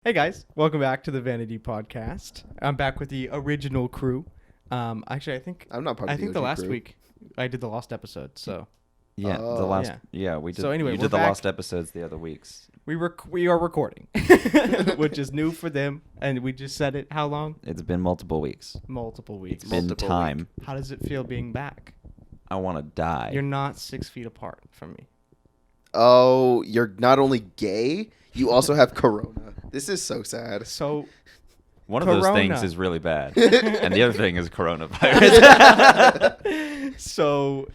Hey guys, welcome back to the Vanity podcast. I'm back with the original crew. Actually, I'm not part of I the think the OG last crew. week I did the lost episode. So Yeah, the Oh. last. Yeah. Yeah, we did. So anyway, you we're did the back. lost episodes the other weeks. we are recording, which is new for them, and we just said it. How long? It's been multiple weeks. Multiple weeks. It's been Multiple time. How does it feel being back? I want to die. You're not 6 feet apart from me. Oh, you're not only gay, you also have corona. This is so sad. So One of those things Corona. is really bad, and the other thing is coronavirus. So,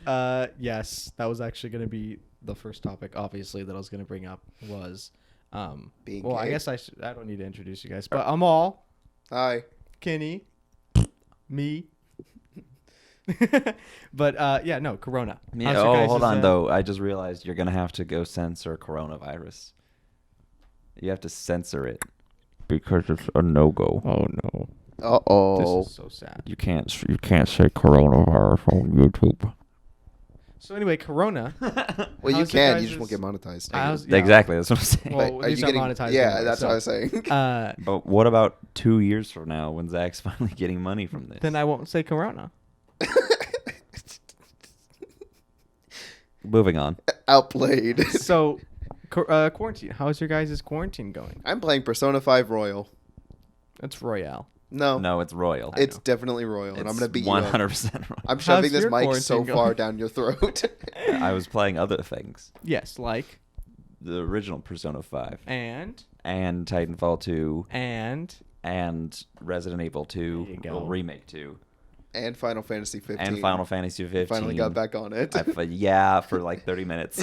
yes, that was actually going to be the first topic, obviously, that I was going to bring up was, Being well, I gay? guess I don't need to introduce you guys, but I'm all Hi. Kenny, me, but, yeah, no, Corona. Yeah, How's your guys' hold on though. I just realized you're gonna have to go censor coronavirus. You have to censor it because it's a no-go. Oh, no. Uh-oh. This is so sad. You can't say coronavirus on YouTube. So, anyway, Corona. Well, you how's your can. You guys' just won't get monetized. how's- yeah. Exactly, that's what I'm saying. Well, are these you are getting monetized Yeah, anyway, that's so, what I was saying. But what about 2 years from now when Zach's finally getting money from this? then I won't say Corona. Moving on. Outplayed. So, quarantine. How's your guys' quarantine going? I'm playing Persona 5 Royal. It's Royale. No, No, it's royal. I it's know. definitely Royal, and I'm It's going to beat you up. 100% royal. I'm shoving How's this your mic so quarantine far going? down your throat. I was playing other things. Yes, like, The original Persona 5 and Titanfall 2 and Resident Evil 2, There you go. well, Remake 2, And Final Fantasy 15. and Final Fantasy 15. Finally got back on it. Yeah, for like 30 minutes.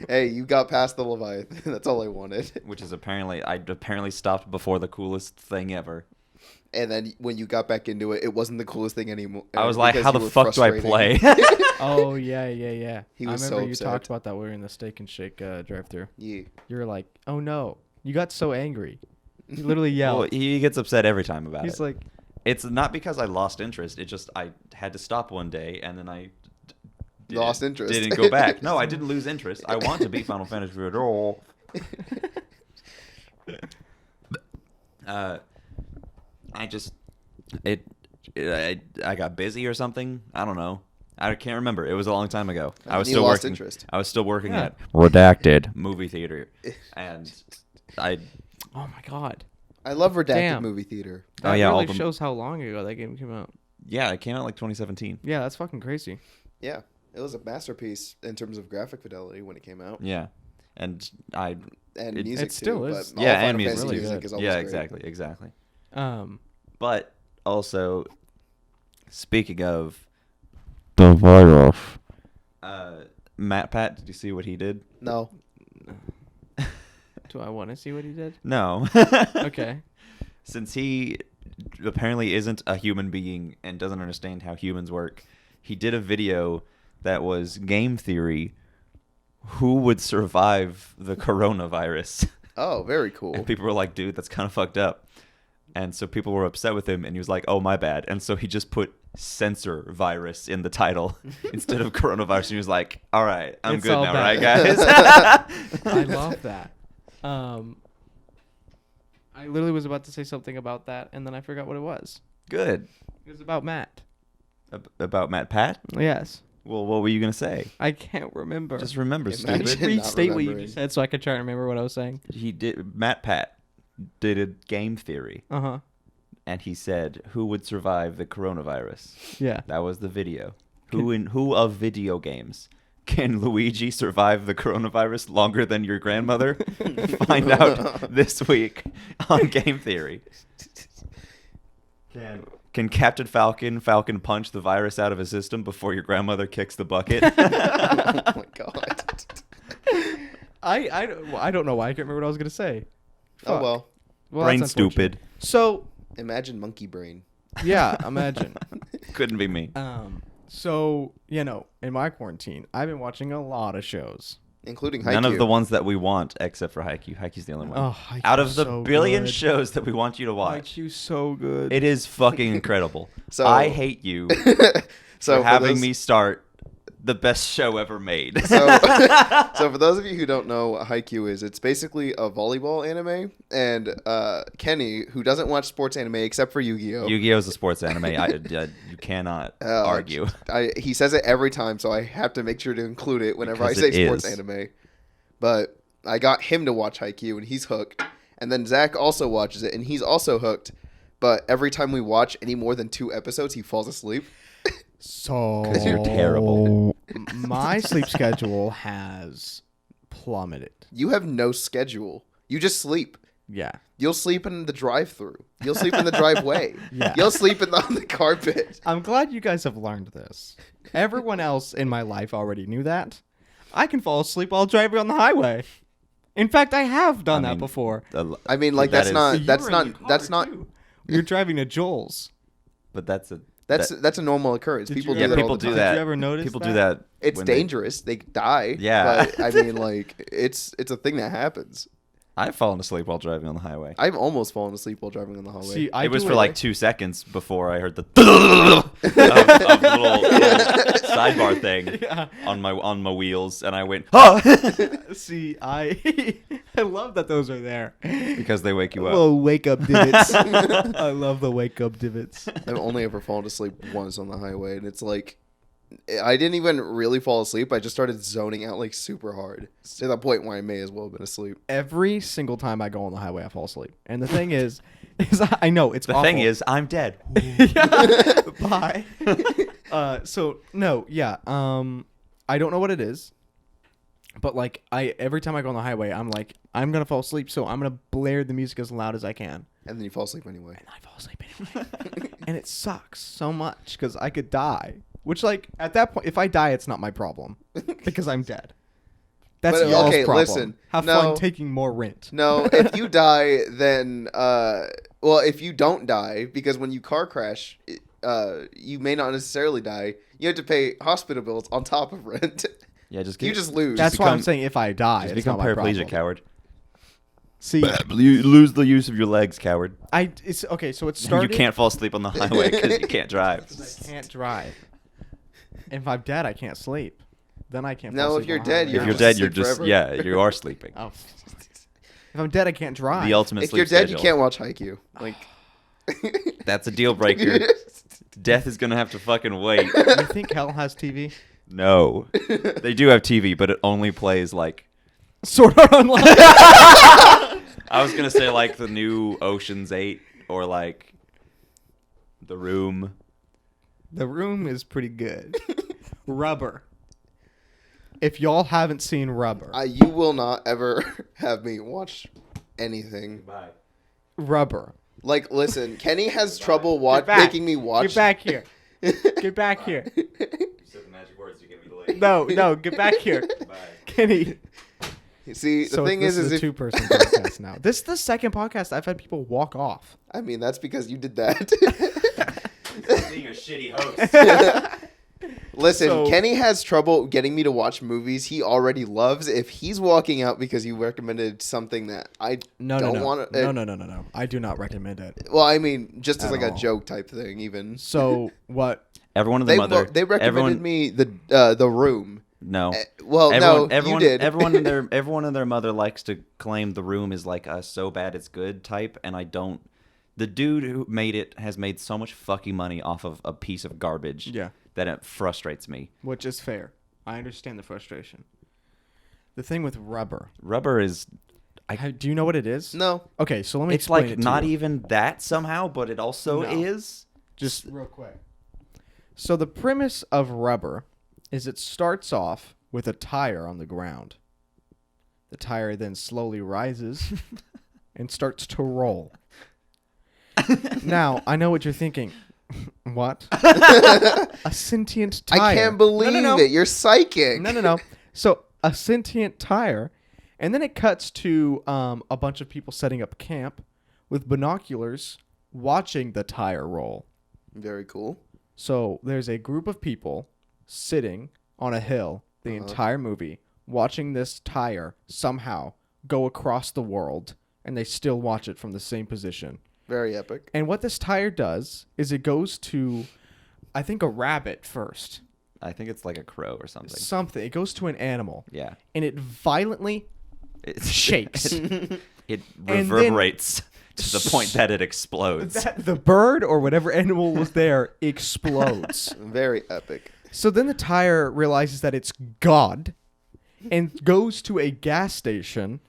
Hey, you got past the Leviathan. That's all I wanted. Which is I stopped before the coolest thing ever. And then when you got back into it, it wasn't the coolest thing anymore. I was like, because how you the were fuck do I frustrating. play? oh yeah. He I was remember so you upset. talked about that. We were in the Steak and Shake drive-through. Yeah. You were like, "Oh no!" You got so angry. You literally yelled. Well, he gets upset every time about He's it. like, It's not because I lost interest. It just I had to stop one day, and then I Lost interest. Didn't go back. No, I didn't lose interest. I want to beat Final Fantasy at all. I got busy or something. I don't know. I can't remember. It was a long time ago. And I was you still lost working. interest. I was still working Yeah. at Redacted movie theater, and I. "Oh my god!" I love Redacted Damn. movie theater. That yeah, all really the- shows how long ago that game came out. Yeah, it came out like 2017. Yeah, that's fucking crazy. Yeah. It was a masterpiece in terms of graphic fidelity when it came out. Yeah, and And It- music It still too. is. But all yeah, Final and music. Fantasy really music good. is always Yeah, great. exactly. Um, But also, speaking of the virus, Matt Pat, did you see what he did? No. do I want to see what he did? No. Okay. Since he apparently isn't a human being and doesn't understand how humans work, he did a video that was game theory. Who would survive the coronavirus? Oh, very cool. And people were like, dude, that's kind of fucked up. And so people were upset with him, and he was like, oh, my bad. And so he just put censor virus in the title instead of coronavirus. And he was like, all right, I'm It's good all now, bad. right, guys? I love that. I literally was about to say something about that, and then I forgot what it was. Good. It was about Matt. About Matt Pat? Yes. Well, what were you going to say? I can't remember. Just remember, Imagine Can you stupid. not restate what you remembering. just said so I could try to remember what I was saying? Matt Pat did a game theory, Uh-huh. and he said, who would survive the coronavirus? Yeah. That was the video. Who of video games can Luigi survive the coronavirus longer than your grandmother? Find out this week on Game Theory. Can Captain Falcon punch the virus out of his system before your grandmother kicks the bucket? Oh my god. I don't know why I can't remember what I was going to say. Oh Fuck. well. Well, Brain that's unfortunate. stupid. So, Imagine monkey brain. yeah, imagine. Couldn't be me. So, in my quarantine, I've been watching a lot of shows. Including Haikyuu. None of the ones that we want except for Haikyuu. Haikyuu's the only one. Oh, Haikyuu's Out of the so billion good. shows that we want you to watch, IQ's so good. it is fucking incredible. So- I hate you So for having those- me start the best show ever made. So, so for those of you who don't know what Haikyuu is, it's basically a volleyball anime. And Kenny, who doesn't watch sports anime except for Yu-Gi-Oh, Yu-Gi-Oh is a sports anime. You cannot argue. He says it every time, so I have to make sure to include it whenever Because I say it sports is. anime. But I got him to watch Haikyuu, and he's hooked. And then Zach also watches it, and he's also hooked. But every time we watch any more than 2 episodes, he falls asleep. So 'Cause you're terrible. My sleep schedule has plummeted. You have no schedule. You just sleep. Yeah. You'll sleep in the drive-through. You'll sleep in the driveway. Yeah. You'll sleep on the carpet. I'm glad you guys have learned this. Everyone else in my life already knew that. I can fall asleep while driving on the highway. In fact, I have done that before. I mean, like, That that's is- not. You That's were in not. your car, That's not. too. You're driving to Joel's. But that's a That's a normal occurrence. Did People you do ever- that. people all the do time. that. Did you ever notice People that? do that. It's when they- dangerous. They die. Yeah. But I mean, like, it's a thing that happens. I've fallen asleep while driving on the highway. I've almost fallen asleep while driving on the highway. See, It was do for like 2 seconds before I heard the of little sidebar thing Yeah. on my wheels, and I went, oh, See, I I love that those are there. because they wake you up. Little wake up divots. I love the wake up divots. I've only ever fallen asleep once on the highway, and it's like I didn't even really fall asleep. I just started zoning out like super hard to the point where I may as well have been asleep. Every single time I go on the highway, I fall asleep. And the thing is I know it's The awful. thing is, I'm dead. Bye. So no, yeah. I don't know what it is, but like every time I go on the highway, I'm like, I'm gonna fall asleep, so I'm gonna blare the music as loud as I can, And then you fall asleep anyway. and I fall asleep anyway. And it sucks so much because I could die. Which, like, at that point, if I die, it's not my problem because I'm dead. That's But, y'all's okay, problem. listen, Have no. fun taking more rent. No, if you die, then well, if you don't die, because when you car crash, you may not necessarily die. You have to pay hospital bills on top of rent. Yeah, just You just lose. That's why I'm become- saying if I die, Just it's become not my paraplegic, problem. coward. See, You lose the use of your legs, coward. it's okay. So it started. You can't fall asleep on the highway because you can't drive. I can't drive. If I'm dead, I can't sleep. Then I can't. No, fall if asleep you're on the dead, highway. If you're just dead, asleep you're just forever. you are sleeping. Oh. If I'm dead, I can't drive. The ultimate If sleep you're dead, schedule. you can't watch Haikyuu. Like, That's a deal breaker. Death is gonna have to fucking wait. You think hell has TV? No, they do have TV, but it only plays like. Sword Art Online. I was gonna say like the new Ocean's 8 or like The Room. The Room is pretty good. Rubber. If y'all haven't seen Rubber, you will not ever have me watch anything. Bye. Rubber. Like, listen, Kenny has trouble Get back. making me watch. Get back here. Get back here. You said the magic words to get me late. No, get back here. Bye. Kenny. See, the So thing this is a if, two-person podcast now. This is the second podcast I've had people walk off. I mean, that's because you did that. Being a shitty host. Listen, So- Kenny has trouble getting me to watch movies he already loves. If he's walking out because you recommended something that I No, don't no, no. want to... No. I do not recommend it. Well, I mean, just as At like a all. joke type thing, even. So what? Everyone and their mother. They recommended everyone, me the Room. No. Well, Everyone, no, everyone, you did. everyone and their mother likes to claim The Room is like a so bad it's good type, and I don't. The dude who made it has made so much fucking money off of a piece of garbage. Yeah. That it frustrates me. Which is fair. I understand the frustration. The thing with Rubber. Rubber is. Do you know what it is? No. Okay, so let me It's explain like it to not you. even that somehow, but it also No. is. Just real quick. So the premise of Rubber is it starts off with a tire on the ground. The tire then slowly rises and starts to roll. Now, I know what you're thinking. What? A sentient tire. I can't believe no. it. You're psychic. No. So a sentient tire, and then it cuts to a bunch of people setting up camp with binoculars watching the tire roll. Very cool. So there's a group of people sitting on a hill the entire movie watching this tire somehow go across the world, and they still watch it from the same position. Very epic. And what this tire does is it goes to, I think, a rabbit first. I think it's like a crow or something. Something. It goes to an animal. Yeah. And it violently shakes. It then- reverberates to the point that it explodes. the bird or whatever animal was there explodes. Very epic. So then the tire realizes that it's God and goes to a gas station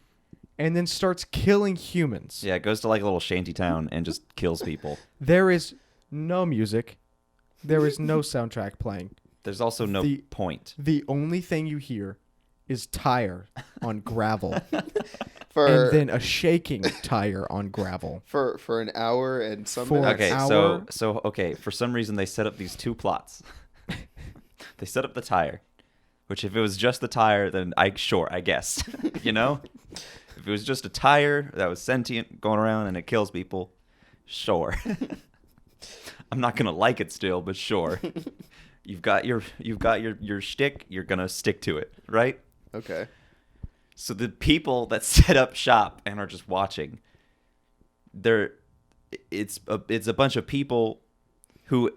and then starts killing humans. Yeah, it goes to like a little shanty town and just kills people. There is no music. There is no soundtrack playing. There's also no point. The only thing you hear is tire on gravel. For And then a shaking tire on gravel. for an hour and some For- minutes. Okay, hour. so okay, for some reason they set up these two plots. They set up the tire, which if it was just the tire, then I guess, you know? If it was just a tire that was sentient going around and it kills people, sure. I'm not gonna like it still, but sure. You've got your shtick, you're gonna stick to it, right? Okay. So the people that set up shop and are just watching, it's a bunch of people who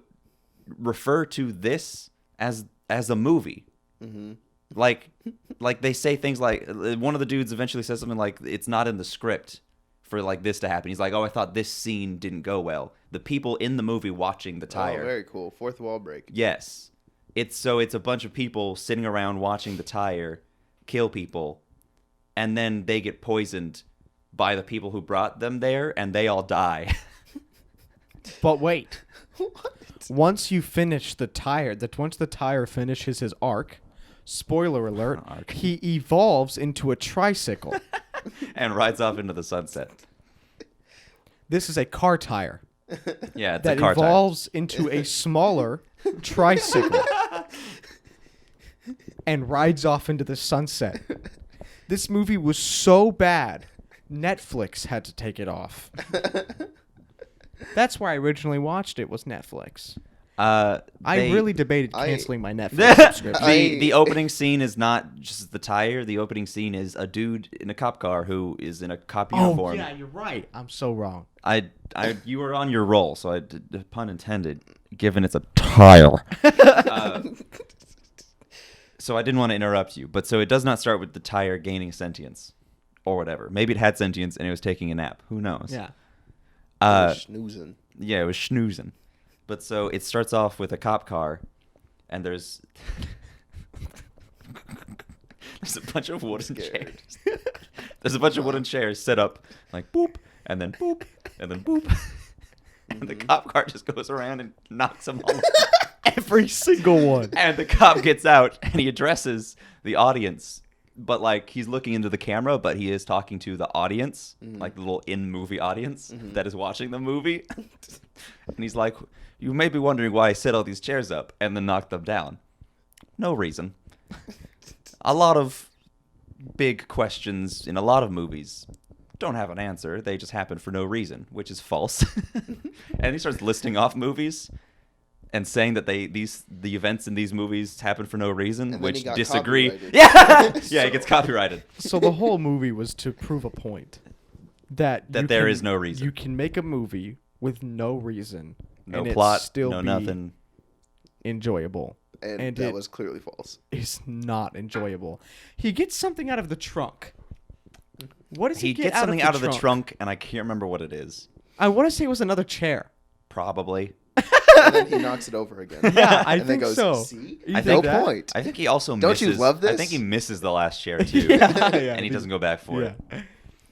refer to this as a movie. Mm-hmm. Like they say things like, one of the dudes eventually says something like, it's not in the script for like this to happen. He's like, oh, I thought this scene didn't go well. The people in the movie watching the tire. Oh, very cool. Fourth wall break. Yes. It's a bunch of people sitting around watching the tire kill people, and then they get poisoned by the people who brought them there, and they all die. But wait. What? Once you finish the tire, once the tire finishes his arc, spoiler alert, Arc. he evolves into a tricycle. And rides off into the sunset. This is a car tire Yeah, it's that a car tire. evolves into a smaller tricycle and rides off into the sunset. This movie was so bad, Netflix had to take it off. That's why I originally watched it, was Netflix. I really debated canceling my Netflix subscription. The opening scene is not just the tire. The opening scene is a dude in a cop car who is in a cop uniform. Oh, yeah, you're right. I'm so wrong. You were on your roll, so pun intended, given it's a tire. So I didn't want to interrupt you, but so it does not start with the tire gaining sentience or whatever. Maybe it had sentience and it was taking a nap. Who knows? Yeah. Snoozing. Yeah, it was schnoozing. But so it starts off with a cop car, and there's a bunch of wooden chairs. There's a bunch of wooden chairs set up like boop, and then boop, and then boop. And the cop car just goes around and knocks them all over. Every single one. And the cop gets out and he addresses the audience. But like he's looking into the camera, but he is talking to the audience, like the little in-movie audience that is watching the movie. And he's like, you may be wondering why I set all these chairs up and then knocked them down. No reason. A lot of big questions in a lot of movies don't have an answer. They just happen for no reason, which is false. And he starts listing off movies and saying that the events in these movies happen for no reason, And then which he got disagree. copyrighted. Yeah, yeah, it gets copyrighted. So the whole movie was to prove a point that There is no reason. You can make a movie with no reason, No and plot, it still no be nothing. enjoyable. And that was clearly false. Is not enjoyable. He gets something out of the trunk. What does he, He get gets out something of out of the trunk, and I can't remember what it is. I want to say it was another chair. Probably. And then he knocks it over again. Yeah, I and then think goes, so. See? You I think think that? point. I think he also Don't misses. you love I this? think he misses the last chair too, Yeah, and he doesn't go back for it. Yeah.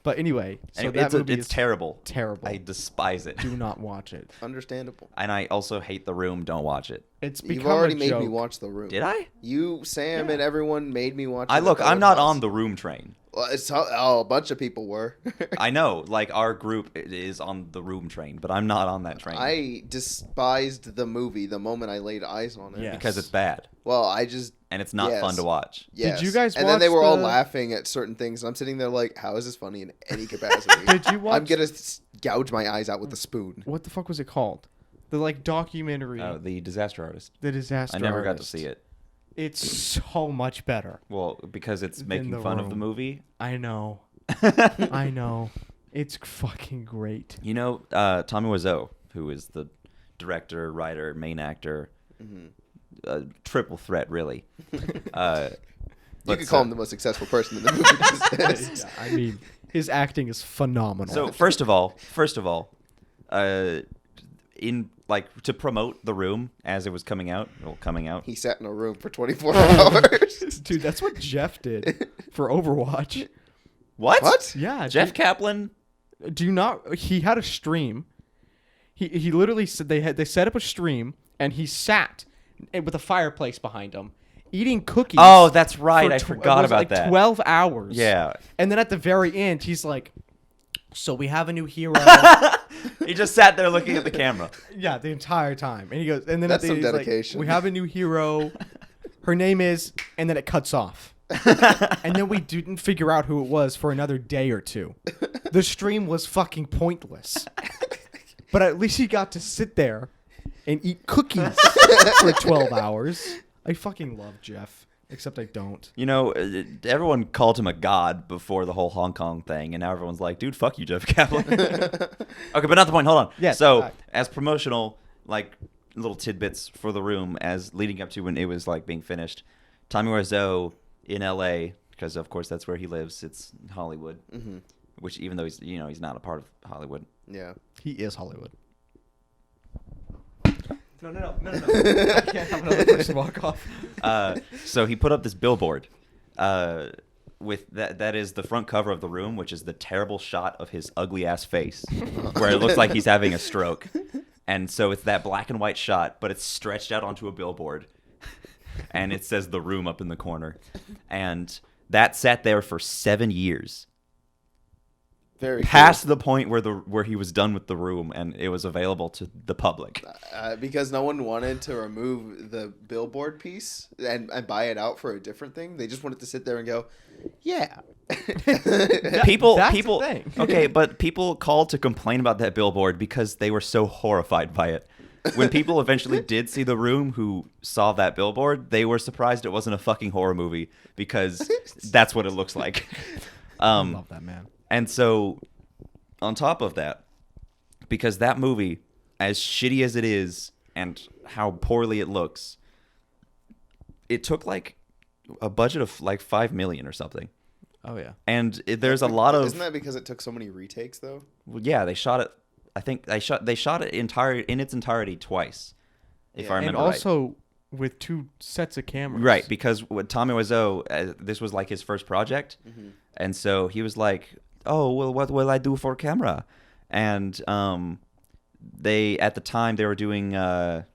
But anyway, so And that movie it's is terrible. terrible. I despise it. Do not watch it. Understandable. And I also hate The Room. Don't watch it. It's become You've already a made me joke. watch The Room. Did I? You, Sam, and everyone made me watch. I'm not on The Room train. Well, a bunch of people were. I know, like our group is on The Room train, but I'm not on that train. I despised the movie the moment I laid eyes on it. Yeah. because it's bad Well, I just. and it's not Yes. fun to watch. Yes. you guys And then they watch were all the- laughing at certain things, and I'm sitting there like, how is this funny in any capacity? Did you watch? I'm gonna gouge my eyes out with a spoon. What the fuck was it called? The like documentary. The Disaster Artist. The Disaster. I never got to Artist. see it. It's so much better. Well, because it's Than making The fun of the Room. movie. I know. I know. It's fucking great. You know, Tommy Wiseau, who is the director, writer, main actor, triple threat, really. You could call him the most successful person in the movie. Yeah, I mean, his acting is phenomenal. So first of all, in like to promote The Room as it was coming out, He sat in a room for 24 hours. dude, that's what Jeff did for Overwatch. What? Yeah, Jeff dude. Kaplan. Do you not? He had a stream. He literally said they set up a stream and he sat with a fireplace behind him, eating cookies. Oh, that's right. I for forgot about like that. 12 hours. Yeah. And then at the very end, he's like, "So we have a new hero." He just sat there looking at the camera. Yeah, the entire time. And he goes, and then That's at the end, some he's like, dedication. "We have a new hero. Her name is," and then it cuts off. And then we didn't figure out who it was for another day or two. The stream was fucking pointless. But at least he got to sit there and eat cookies for 12 hours. I fucking love Jeff, except I don't. You know, everyone called him a god before the whole Hong Kong thing, and now everyone's like, dude, fuck you, Jeff Kaplan. Okay, but not the point. Hold on. Yes, So, right. as promotional, like, little tidbits for The Room as leading up to when it was, like, being finished, Tommy Wiseau in L.A., because, of course, that's where he lives. It's Hollywood, which even though he's not a part of Hollywood. Yeah. He is Hollywood. No. I can't have another person walk off. So he put up this billboard with that is the front cover of The Room, which is the terrible shot of his ugly ass face where it looks like he's having a stroke. And so it's that black and white shot, but it's stretched out onto a billboard. And it says The Room up in the corner. And that sat there for 7 years. Very Past the point where he was done with The Room and it was available to the public. Because no one wanted to remove the billboard piece and buy it out for a different thing. They just wanted to sit there and go, yeah. People That's the thing. Okay, but people called to complain about that billboard because they were so horrified by it. When people eventually did see The Room who saw that billboard, they were surprised it wasn't a fucking horror movie because that's what it looks like. I love that man. And so, on top of that, because that movie, as shitty as it is and how poorly it looks, it took like a budget of like $5 million or something. Oh yeah. And there's a lot of Isn't that because it took so many retakes though? yeah, they shot it. I think they shot it in its entirety twice, if I Yeah. remember And right. also with 2 sets of cameras. Right, because with Tommy Wiseau, this was like his first project, and so he was like, "Oh, well, what will I do for camera?" And they at the time they were doing what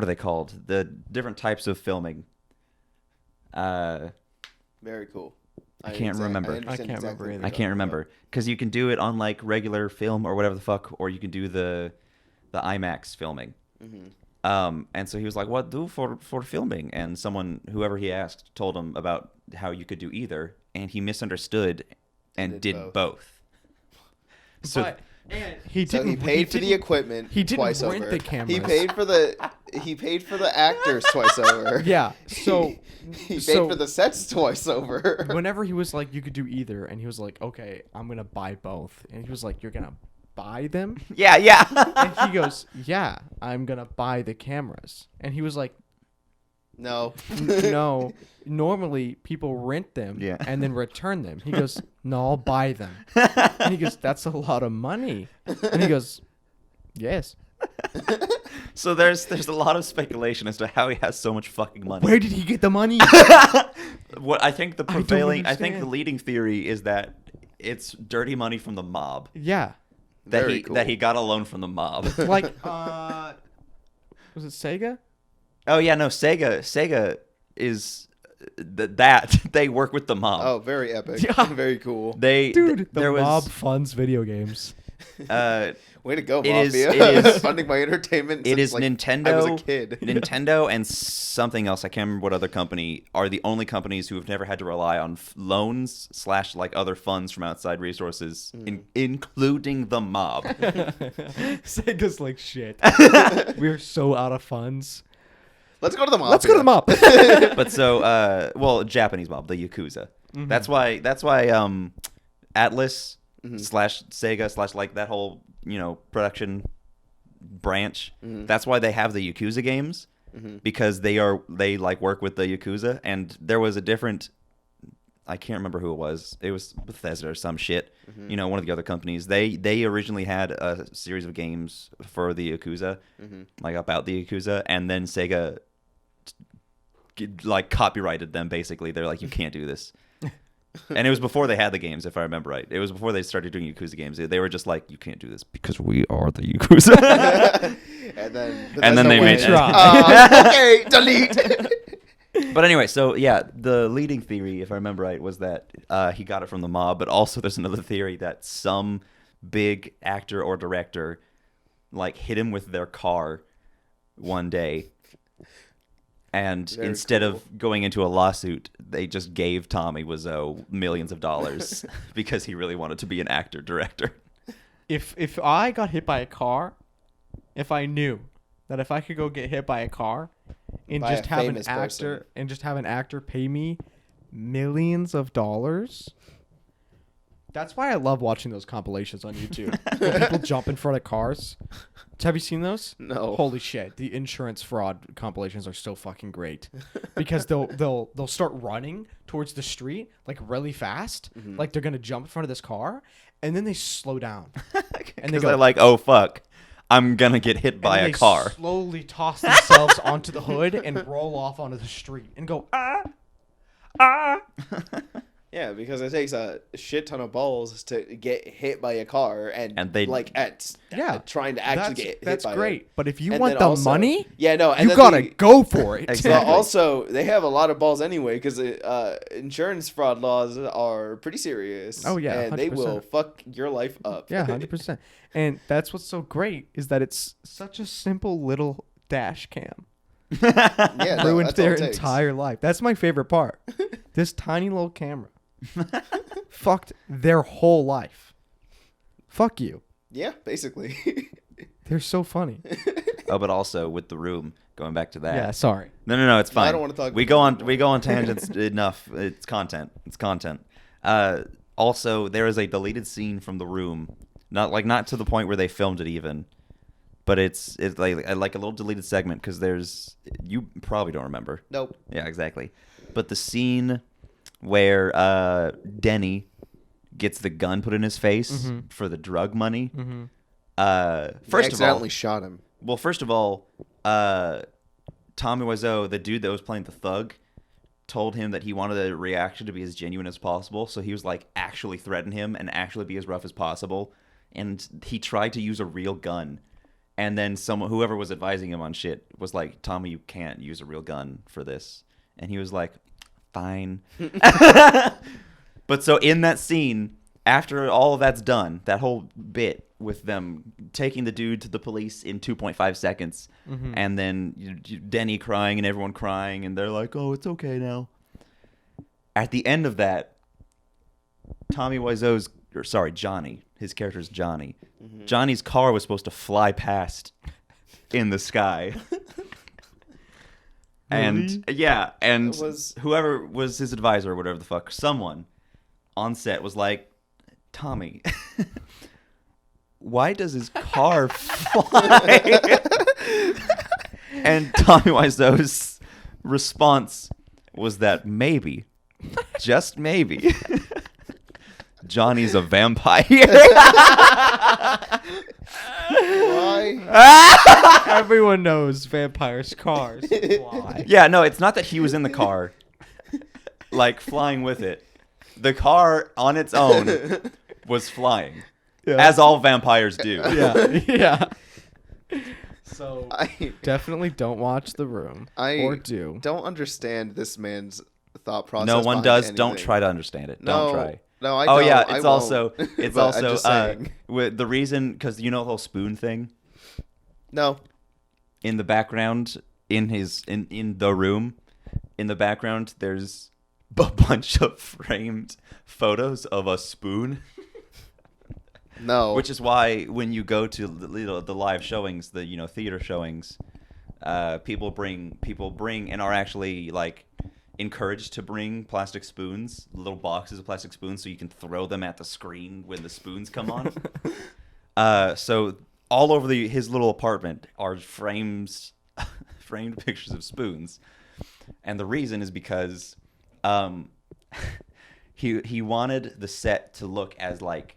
are they called? The different types of filming. Very cool. I can't remember. understand I can't remember what either. you're I talking can't remember because you can do it on like regular film or whatever the fuck, or you can do the IMAX filming. And so he was like, "What do for filming?" And whoever he asked, told him about how you could do either, and he misunderstood and did did both. both. So But and he So didn't. he paid for the didn't- equipment he didn't twice rent over. the cameras. He paid for the actors twice over. Yeah. So He paid so for the sets twice over. whenever he was like, "You could do either," and he was like, "Okay, I'm gonna buy both," and he was like, "You're gonna buy them?" yeah. And he goes, "Yeah, I'm gonna buy the cameras," and he was like, No. "No, normally people rent them Yeah. and then return them." He goes, "No, I'll buy them," and he goes, "That's a lot of money," and he goes, "Yes." So there's a lot of speculation as to how he has so much fucking money. Where did he get the money? What I think the I don't prevailing, I think the understand. leading theory is that it's dirty money from the mob. Yeah, Very cool. That he got a loan from the mob. like was it Sega? Oh yeah, no, Sega is that they work with the mob. Oh, very epic. Yeah. Very cool. Dude, the there was mob funds video games. Way to go, It is- Mafia. it is- Funding my entertainment it since, is like, Nintendo. I was a kid. Nintendo and something else. I can't remember what other company are the only companies who have never had to rely on loans / like other funds from outside resources, including the mob. Sega's like shit. We're so out of funds. Let's go to the Mafia. Let's go to the mob. But so, well, Japanese mob, the Yakuza. That's why Atlas / Sega / like that whole production branch. That's why they have the Yakuza games, because they like work with the Yakuza, and there was a different. I can't remember who it was. It was Bethesda or some shit. You know, one of the other companies. They originally had a series of games for the Yakuza, like about the Yakuza, and then Sega like copyrighted them. Basically, they're like, you can't do this. And it was before they had the games, if I remember right. It was before they started doing Yakuza games. They were just like, you can't do this because we are the Yakuza. and then they made okay, delete. But anyway, so yeah, the leading theory, if I remember right, was that he got it from the mob. But also, there's another theory that some big actor or director like hit him with their car one day, and Very instead cool. of going into a lawsuit, they just gave Tommy Wiseau millions of dollars because he really wanted to be an actor director. If I got hit by a car, if I knew that if I could go get hit by a car and By just a have an famous actor person. and just have an actor pay me millions of dollars. That's why I love watching those compilations on YouTube. Where people jump in front of cars. Have you seen those? No. Holy shit! The insurance fraud compilations are so fucking great because they'll start running towards the street like really fast, like they're gonna jump in front of this car, and then they slow down And they're like, oh fuck, I'm gonna get hit by and a they car. slowly toss themselves onto the hood and roll off onto the street and go Yeah, because it takes a shit ton of balls to get hit by a car, and they- like trying to actually get hit that's by great. it. But if you And want then the also- money, Yeah, no, and you then gotta the- go for it. Exactly. But also, they have a lot of balls anyway because insurance fraud laws are pretty serious. Oh, yeah, and they 100%. will fuck your life up. Yeah, 100%. And that's what's so great is that it's such a simple little dash cam. Yeah, no, Ruined that's all their it takes. entire life. That's my favorite part. This tiny little camera fucked their whole life. Fuck you. Yeah, basically. They're so funny. Oh, but also with the room, going back to that. Yeah, sorry. No, it's fine. I don't wanna talk We about go on tangents enough. It's content. Also, there is a deleted scene from the room. Not to the point where they filmed it even, but it's like a little deleted segment because you probably don't remember. Nope. Yeah, exactly. But the scene where Denny gets the gun put in his face for the drug money. First of all, shot him. well, first of all, Tommy Wiseau, the dude that was playing the thug, told him that he wanted the reaction to be as genuine as possible. So he was like actually threaten him and actually be as rough as possible. And he tried to use a real gun. And then whoever was advising him on shit was like, Tommy, you can't use a real gun for this. And he was like, fine. But so in that scene, after all of that's done, that whole bit with them taking the dude to the police in 2.5 seconds, and then Denny crying and everyone crying, and they're like, oh, it's okay now. At the end of that, Johnny, his character's Johnny. Johnny's car was supposed to fly past in the sky. And yeah, and whoever was his advisor or whatever the fuck, someone on set was like, Tommy, why does his car fly? And Tommy Wiseau's response was that maybe, just maybe, Johnny's a vampire. Why? Everyone knows vampires' cars fly. Yeah, no, it's not that he was in the car, like flying with it. The car on its own was flying, as all vampires do. Yeah. So I definitely don't watch The Room. Or do. don't understand this man's thought process. No one behind does. anything. Don't try to understand it. No, don't try. No, I Oh don't. yeah, I it's won't. also But I'm just saying. with the reason because you know the whole spoon thing No. in the background in the room in the background there's a bunch of framed photos of a spoon. No. Which is why when you go to the live showings, the theater showings, people bring and are actually like encouraged to bring plastic spoons, little boxes of plastic spoons, so you can throw them at the screen when the spoons come on. So all over his little apartment are frames framed pictures of spoons. And the reason is because he wanted the set to look as like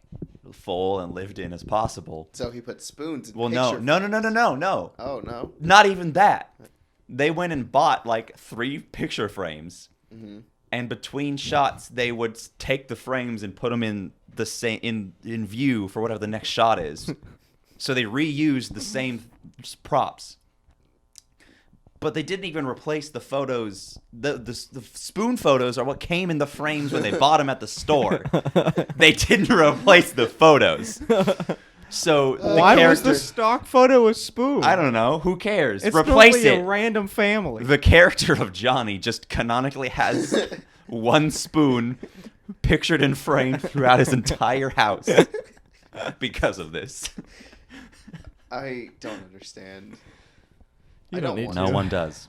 full and lived in as possible. So he put spoons in Well, picture no. frames. Oh, no. Not even that. They went and bought like 3 picture frames. Mm-hmm. And between shots, they would take the frames and put them in the same in view for whatever the next shot is. So they reused the same props. But they didn't even replace the photos. The spoon photos are what came in the frames when they bought them at the store. They didn't replace the photos. So why was the stock photo a spoon? I don't know. Who cares? It's Replace totally it. a random family. The character of Johnny just canonically has one spoon pictured and framed throughout his entire house because of this. I don't understand. You don't need want to. No one does.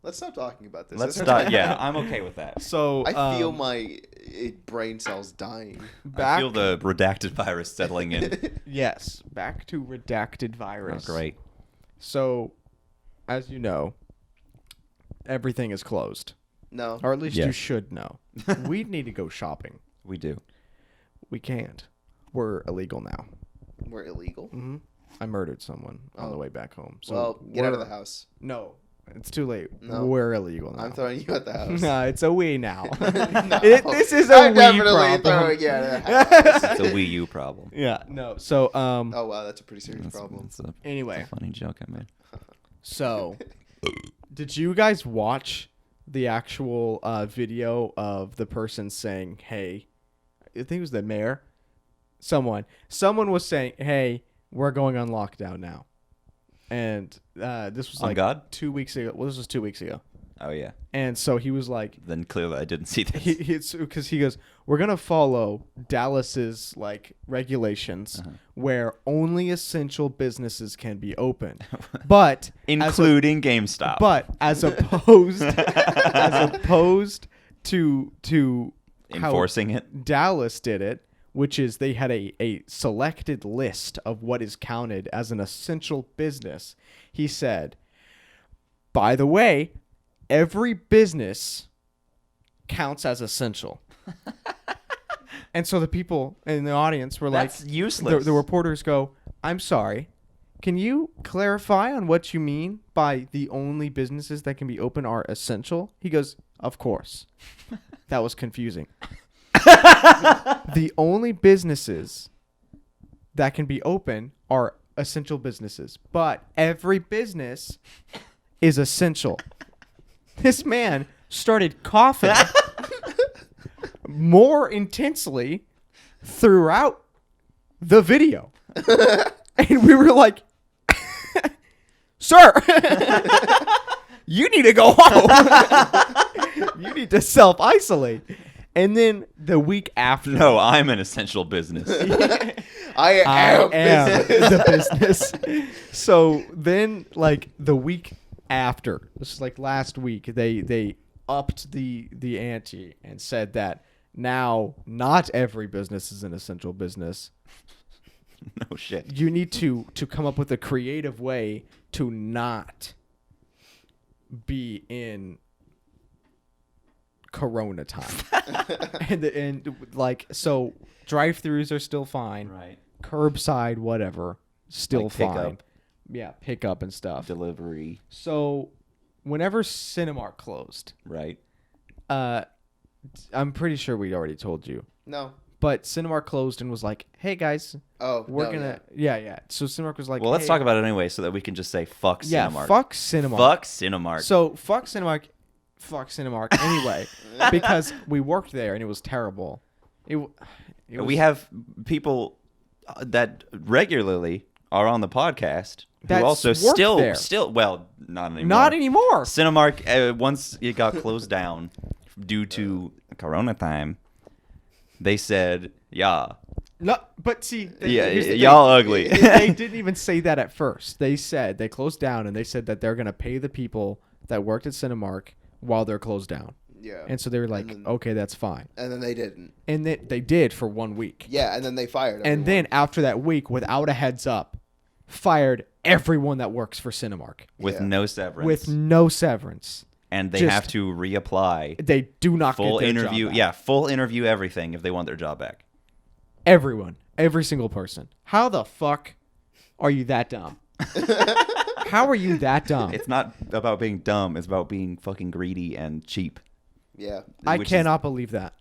Let's stop talking about this. Let's start. Yeah, I'm okay with that. So I feel my brain cells dying. I feel the redacted virus settling in. Yes, back to redacted virus. Oh, great. So, as you know, everything is closed, No. or at least you Yes. should know. We need to go shopping. We do. We can't. We're illegal now. We're illegal. Hmm I murdered someone on Oh. the way back home. So Well, get out of we're- the house. No, it's too late. No. We're illegal now. I'm throwing you at the house. No, it's a we now. No. This is a I'm we definitely problem. throwing you out of the house. It's a Wii U problem. Yeah, no. So, Oh, wow, that's a pretty serious problem. That's a anyway, funny joke I made. so did you guys watch the actual video of the person saying, "Hey," I think it was the mayor. Someone was saying, "Hey, we're going on lockdown now," and this was On like God? 2 weeks ago. Well, this was 2 weeks ago, Oh yeah. and so he was like, Then clearly I didn't see this. it's because he goes, "We're gonna follow Dallas's like regulations, where only essential businesses can be open, but Including GameStop. as opposed to how enforcing it. Dallas did it, which is they had a selected list of what is counted as an essential business." He said, "By the way, every business counts as essential." And so the people in the audience were That's like, useless. The reporters go, "I'm sorry. Can you clarify on what you mean by the only businesses that can be open are essential?" He goes, "Of course." That was confusing. The only businesses that can be open are essential businesses, but every business is essential. This man started coughing more intensely throughout the video. And we were like, "Sir, you need to go home. You need to self-isolate." And then the week after. No, I'm an essential business. I am business. the business. So then, like, the week after, this is like last week, they upped the ante and said that now not every business is an essential business. No shit. You need to come up with a creative way to not be in Corona time. and like, so drive-throughs are still fine. Right. Curbside, whatever, still Like fine. pickup. Yeah, pickup and stuff. Delivery. So whenever Cinemark closed, Right. I'm pretty sure we already told you, No. but Cinemark closed and was like, "Hey guys, Oh, we're no, gonna yeah." So Cinemark was like, Well, let's "Hey, talk about it anyway so that we can just say fuck yeah, Cinemark. fuck Cinemark." Fuck Cinemark. So fuck Cinemark anyway, because we worked there and it was terrible. It was, we have people that regularly are on the podcast who That's also worked there. still well, not anymore. not anymore. Cinemark, once it got closed down due to Corona time, they said, "Yeah, No, but see, here's the y'all thing. ugly." They didn't even say that at first. They said they closed down and they said that they're gonna pay the people that worked at Cinemark while they're closed down. Yeah. And so they were like, then- "Okay, that's fine." And then they didn't. And they did for 1 week. Yeah, and then they fired And everyone. then after that week, without a heads up, fired everyone that works for Cinemark with Yeah. no severance. with no severance. and they just- have to reapply. They do not Full get their interview. job back. Yeah, full interview everything if they want their job back. Everyone, every single person. How the fuck are you that dumb? How are you that dumb? It's not about being dumb. It's about being fucking greedy and cheap. Yeah. I which is- cannot believe that.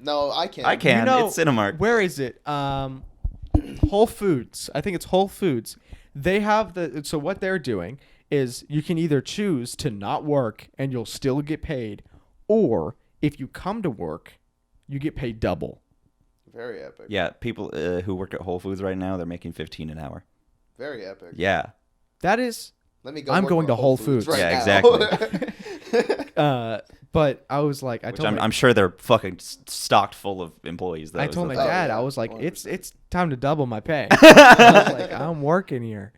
No, I can't. I can. You know, It's Cinemark. Where is it? Whole Foods. I think it's Whole Foods. They have so what they're doing is you can either choose to not work and you'll still get paid, or if you come to work, you get paid double. Very epic. Yeah, people who work at Whole Foods right now, they're making $15 an hour. Very epic. Yeah. That is, Let me go. I'm work going for to Whole Foods. right Yeah, now. exactly. but I was like, I Which told I'm sure they're fucking stocked full of employees. Though, I is told the my thing. dad, yeah, I was like, 100%. it's time to double my pay. I was like, I'm working here.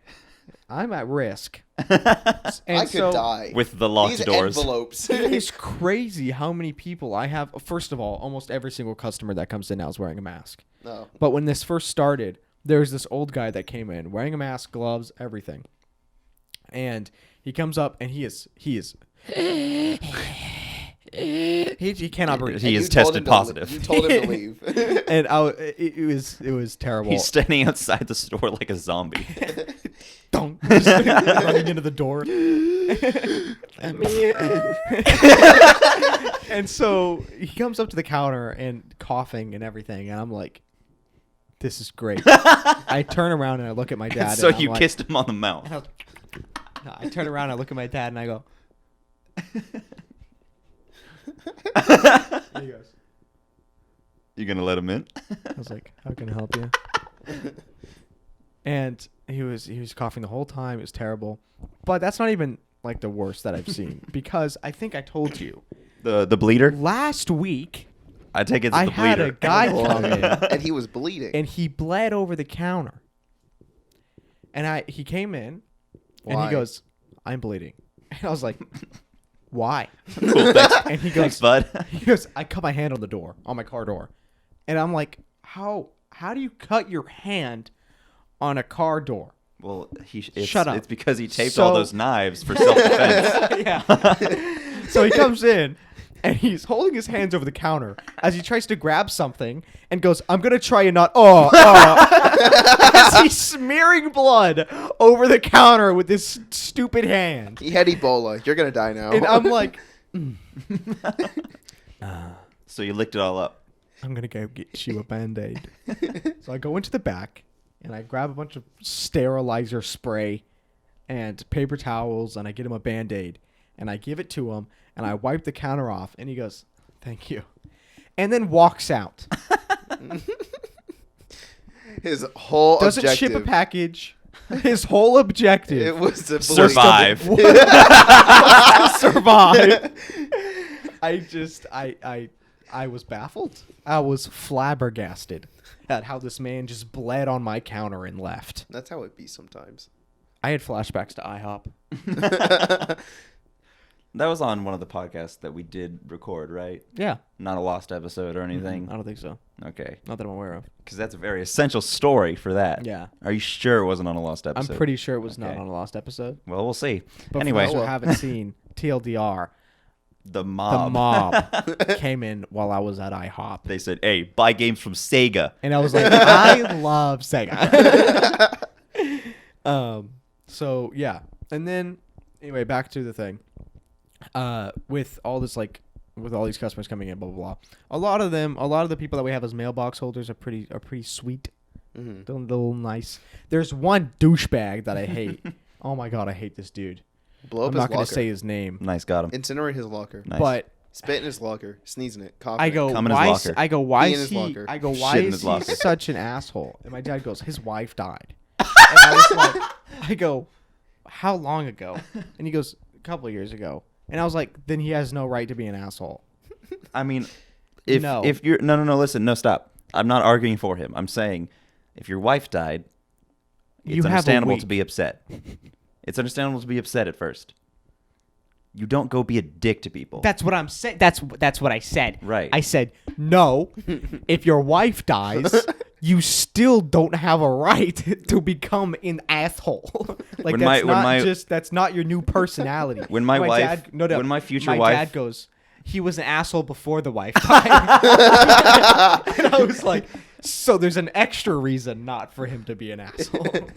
I'm at risk. And I could die with the locked These doors. envelopes. It is crazy how many people I have. First of all, almost every single customer that comes in now is wearing a mask. No. But when this first started, there was this old guy that came in wearing a mask, gloves, everything. And he comes up and he cannot breathe. He And is you told tested him to positive. You told him to leave. And it was terrible. He's standing outside the store like a zombie. Dunk, just running into the door. And so he comes up to the counter and coughing and everything, and I'm like, "This is great." I turn around and I look at my dad. So and I'm you like- kissed him on the mouth. and I was- No, I turn around and I look at my dad and I go. He goes. You gonna let him in? I was like, "How can I help you?" And he was coughing the whole time. It was terrible. But that's not even like the worst that I've seen, because I think I told you The bleeder? last week I take it it's I the had bleeder. a guy come in And he was bleeding. and he bled over the counter. And he came in and Why? he goes, "I'm bleeding." And I was like, "Why?" Cool, thanks. And he Thanks, goes, bud. he goes, "I cut my hand on the door, on my car door." And I'm like, how do you cut your hand on a car door? Well, Shut up. It's because he taped So- all those knives for self-defense. Yeah. So he comes in and he's holding his hands over the counter as he tries to grab something and goes, "I'm going to try and not, as he's smearing blood over the counter with this stupid hand. He had Ebola. You're gonna die now. And I'm like, So you licked it all up. "I'm going to go get you a Band-Aid." So I go into the back and I grab a bunch of sterilizer spray and paper towels and I get him a Band-Aid and I give it to him and I wipe the counter off and he goes, "Thank you." And then walks out. His whole Doesn't objective. ship a package. His whole objective It was to Survive. survive. I was baffled. I was flabbergasted at how this man just bled on my counter and left. That's how it be sometimes. I had flashbacks to IHOP. That was on one of the podcasts that we did record, right? Yeah. Not a lost episode or anything. I don't think so. Okay. Not that I'm aware of. Because that's a very essential story for that. Yeah. Are you sure it wasn't on a lost I'm episode? pretty sure it was not Okay. on a lost episode. Well, we'll see. But Anyway, for those who haven't seen, TLDR, the the mob. mob came in while I was at IHOP. They said, "Hey, buy games from Sega." And I was like, I love Sega. So yeah. And then anyway, back to the thing. With all this with all these customers coming in, blah blah blah. A lot of the people that we have as mailbox holders are pretty sweet. Mm-hmm. They're a little nice. There's one douchebag that I hate. Oh my god, I hate this dude. Blow up I'm his not going locker. to say his name. Nice, got him. Incinerate his locker. Nice. But Spit in his locker. Sneeze in it. Cough I in it. go, Come in his why? locker. I go, why Pee in is his he? locker. I go, Shit why in is his he locker. such an asshole? And my dad goes, his wife died. And I was like, I go, how long ago? And he goes, a couple of years ago. And I was like, then he has no right to be an asshole. I mean, if No. if you're no, listen, no, stop. I'm not arguing for him. I'm saying if your wife died, You it's have a understandable week. to be upset. It's understandable to be upset at first. You don't go be a dick to people. That's what I'm saying. That's what I said. Right. I said, no, if your wife dies, you still don't have a right to become an asshole. Like that's not your new personality. When my wife, dad, no, when my future my wife, dad goes, he was an asshole before the wife died. And I was like, so there's an extra reason not for him to be an asshole.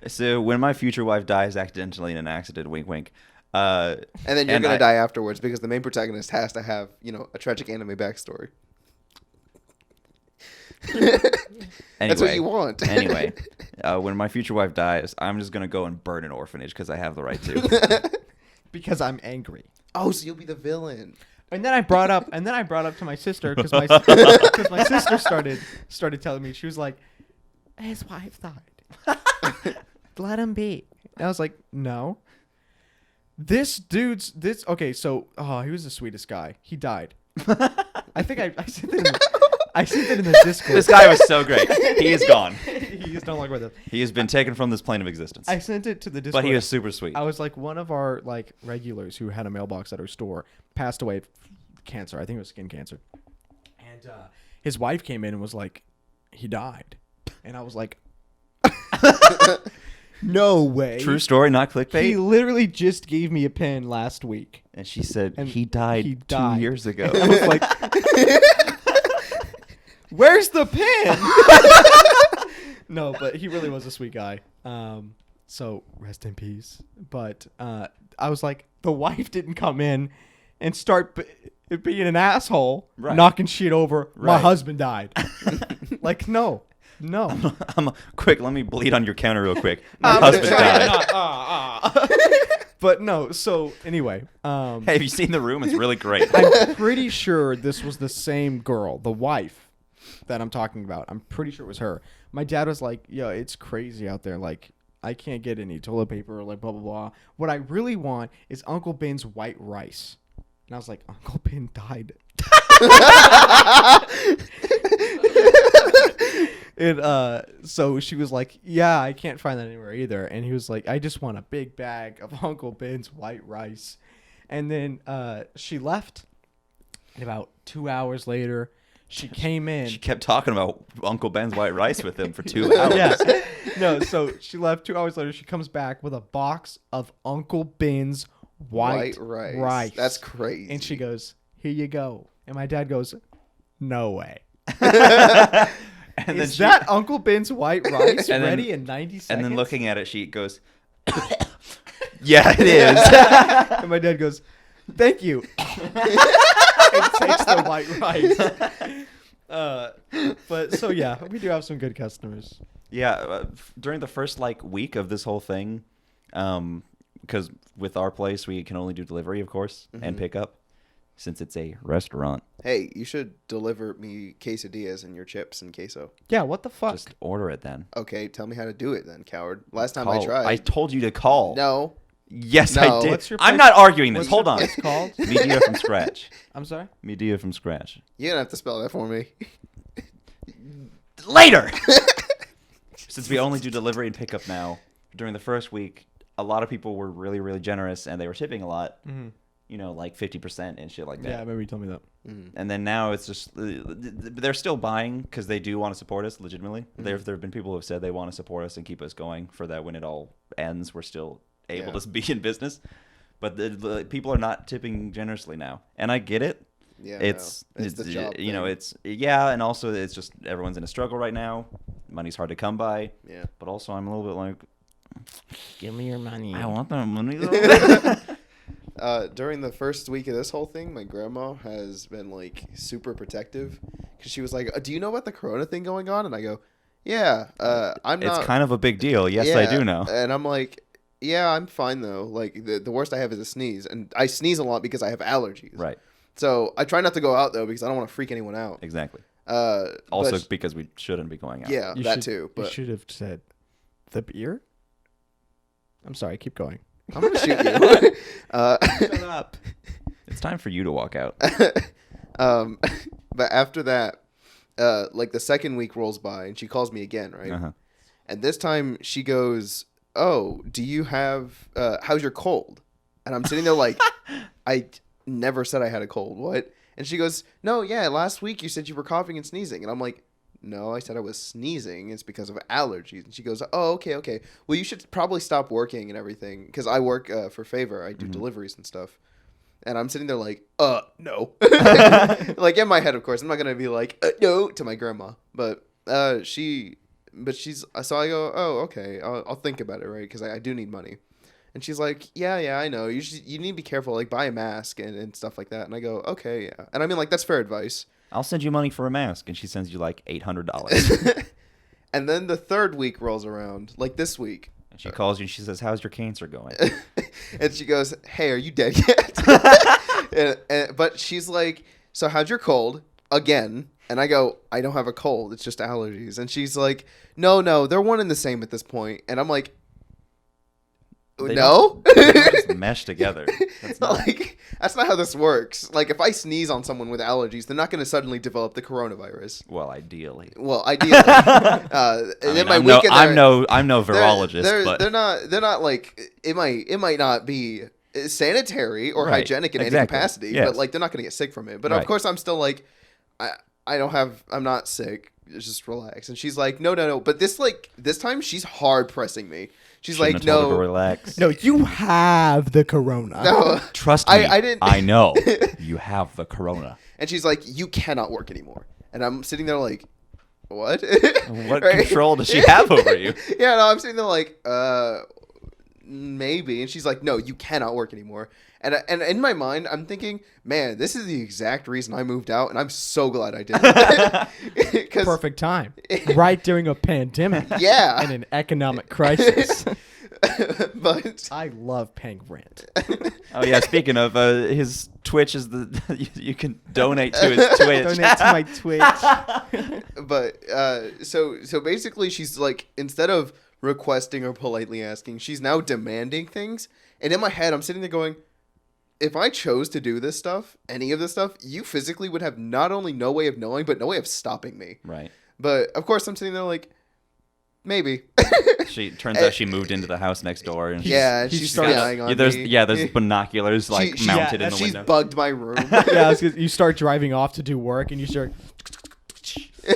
So when my future wife dies accidentally in an accident, wink, wink. And then you're gonna die afterwards because the main protagonist has to have, a tragic anime backstory. That's what you want. Anyway, when my future wife dies, I'm just gonna go and burn an orphanage because I have the right to. Because I'm angry. Oh, so you'll be the villain. And then I brought up to my sister because my sister started telling me, she was like, his wife died. Let him be. And I was like, no. Okay, so he was the sweetest guy. He died. I think I sent it in the Discord. This guy was so great. He is gone. He is no longer with us. He has been taken from this plane of existence. I sent it to the Discord. But he was super sweet. I was like, one of our regulars who had a mailbox at our store passed away of cancer. I think it was skin cancer. And his wife came in and was like, he died. And I was like, no way. True story, not clickbait. He literally just gave me a pen last week. And she said, And he died 2 years ago. I was like, where's the pen? No, but he really was a sweet guy. So rest in peace. But I was like, the wife didn't come in and start being an asshole, knocking shit over. Right. My husband died. Like, no. Quick, let me bleed on your counter real quick. My husband died. But no, so anyway. Hey, have you seen the room? It's really great. I'm pretty sure this was the same girl, the wife that I'm talking about. I'm pretty sure it was her. My dad was like, yo, it's crazy out there. Like, I can't get any toilet paper, like, blah, blah, blah. What I really want is Uncle Ben's white rice. And I was like, Uncle Ben died. And so she was like, yeah, I can't find that anywhere either. And he was like, I just want a big bag of Uncle Ben's white rice. And then she left. And about 2 hours later, she came in. She kept talking about Uncle Ben's white rice with him for 2 hours. Yeah. No, so she left. 2 hours later, she comes back with a box of Uncle Ben's white rice. That's crazy. And she goes, here you go. And my dad goes, no way. And Is that Uncle Ben's white rice and ready then, in 90 seconds? And then looking at it, she goes, yeah, it is. And my dad goes, thank you. And takes the white rice. But so, yeah, we do have some good customers. Yeah, during the first week of this whole thing, because with our place, we can only do delivery, of course, and pick up. Since it's a restaurant. Hey, you should deliver me quesadillas and your chips and queso. Yeah, what the fuck? Just order it then. Okay, tell me how to do it then, coward. Last time I tried. I told you to call. No. Yes, No. I did. What's your I'm place- not arguing this. what's Hold your on. place called? Media from scratch. I'm sorry? Media from scratch. You're going to have to spell that for me. Later! Since we only do delivery and pickup now, during the first week, a lot of people were really, really generous and they were tipping a lot. Mm-hmm. 50% and shit like that. Yeah, maybe you told me that. And then now it's just they're still buying because they do want to support us legitimately. There have been people who have said they want to support us and keep us going for that when it all ends, we're still able to be in business. But the people are not tipping generously now, and I get it. Yeah, it's the job thing. and also it's just everyone's in a struggle right now. Money's hard to come by. Yeah, but also I'm a little bit like, give me your money. I want that money though. During the first week of this whole thing, my grandma has been super protective because she was like, "Do you know about the Corona thing going on?" And I go, "Yeah, I'm not." It's kind of a big deal. Yes, I do know. And I'm like, "Yeah, I'm fine though. Like the worst I have is a sneeze, and I sneeze a lot because I have allergies. Right. So I try not to go out though because I don't want to freak anyone out. Exactly. Also because we shouldn't be going out. Yeah, too. But you should have said the beer. I'm sorry. Keep going. I'm gonna shoot you. Shut up. It's time for you to walk out. But after that, the second week rolls by and she calls me again, right? Uh-huh. And this time she goes, "Oh, do you have? How's your cold?" And I'm sitting there like, I never said I had a cold. What? And she goes, "No, yeah, last week you said you were coughing and sneezing." And I'm like, no, I said I was sneezing. It's because of allergies. And she goes, oh, okay. Well, you should probably stop working and everything. Because I work for Favor. I do deliveries and stuff. And I'm sitting there like, no. Like, in my head, of course. I'm not going to be like, no, to my grandma. But so I go, oh, okay. I'll think about it, right? Because I do need money. And she's like, yeah, I know. You need to be careful. Like, buy a mask and stuff like that. And I go, okay, yeah. And I mean, like, that's fair advice. I'll send you money for a mask. And she sends you like $800. And then the third week rolls around, like this week. And she calls you and she says, how's your cancer going? And she goes, hey, are you dead yet? But she's like, so how's your cold? Again. And I go, I don't have a cold. It's just allergies. And she's like, no, they're one and the same at this point. And I'm like, They no? They don't just mesh together. That's not... Like, that's not how this works. Like, if I sneeze on someone with allergies, they're not going to suddenly develop the coronavirus. Well, ideally. And then my weekend, I'm no virologist, but they're not like, it might not be sanitary or hygienic in any capacity, but like, they're not going to get sick from it. But of course, I'm still like, I'm not sick. Just relax. And she's like, no. But this time she's hard pressing me. She's Shouldn't like, have told her no, to relax. No, you have the corona. no. Trust me. I didn't. I know you have the corona. And she's like, you cannot work anymore. And I'm sitting there like, what? What control does she have over you? Yeah, no, I'm sitting there like, maybe. And she's like, no, you cannot work anymore. And in my mind, I'm thinking, man, this is the exact reason I moved out, and I'm so glad I did. Perfect time. Right during a pandemic. Yeah. And an economic crisis. But I love paying rent. Oh yeah, speaking of his Twitch is you can donate to his Twitch. Donate to my Twitch. But so basically she's like, instead of requesting or politely asking, she's now demanding things. And in my head, I'm sitting there going, if I chose to do this stuff, any of this stuff, you physically would have not only no way of knowing, but no way of stopping me. Right. But of course, I'm sitting there like, maybe. She turns out she moved into the house next door, and she's spying on there's me. There's binoculars mounted in the she's window. bugged my room. Yeah, you start driving off to do work, and you start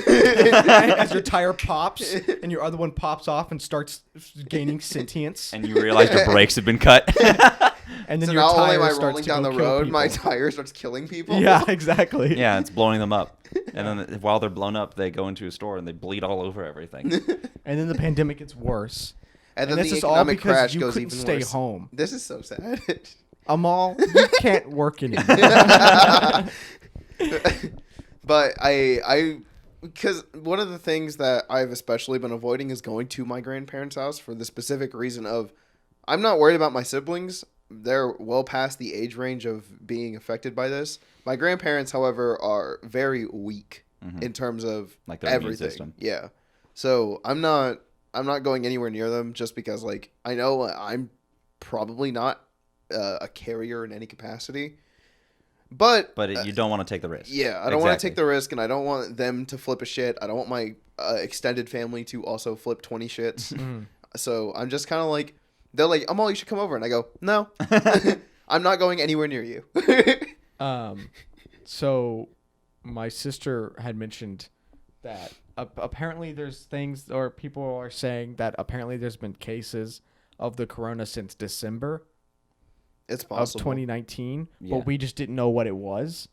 as your tire pops, and your other one pops off and starts gaining sentience. And you realize your brakes have been cut. And then So your not only tire am I starts rolling to down go the kill road, people. my tire starts killing people. Yeah, exactly. Yeah, it's blowing them up. And then while they're blown up, they go into a store and they bleed all over everything. And then the pandemic gets worse. And then this the is all economic because crash you goes couldn't even stay worse. home. This is so sad. Amal, you can't work anymore. But because one of the things that I've especially been avoiding is going to my grandparents' house for the specific reason of, I'm not worried about my siblings. They're well past the age range of being affected by this. My grandparents, however, are very weak in terms of like their immune everything. system. Yeah. So I'm not going anywhere near them just because, like, I know I'm probably not a carrier in any capacity. But you don't want to take the risk. Yeah, I don't want to take the risk, and I don't want them to flip a shit. I don't want my extended family to also flip 20 shits. So I'm just kind of like, they're like, Amal, you should come over. And I go, no, I'm not going anywhere near you. So my sister had mentioned that apparently there's things, or people are saying that apparently there's been cases of the corona since December. It's possible. Of 2019, Yeah. but we just didn't know what it was,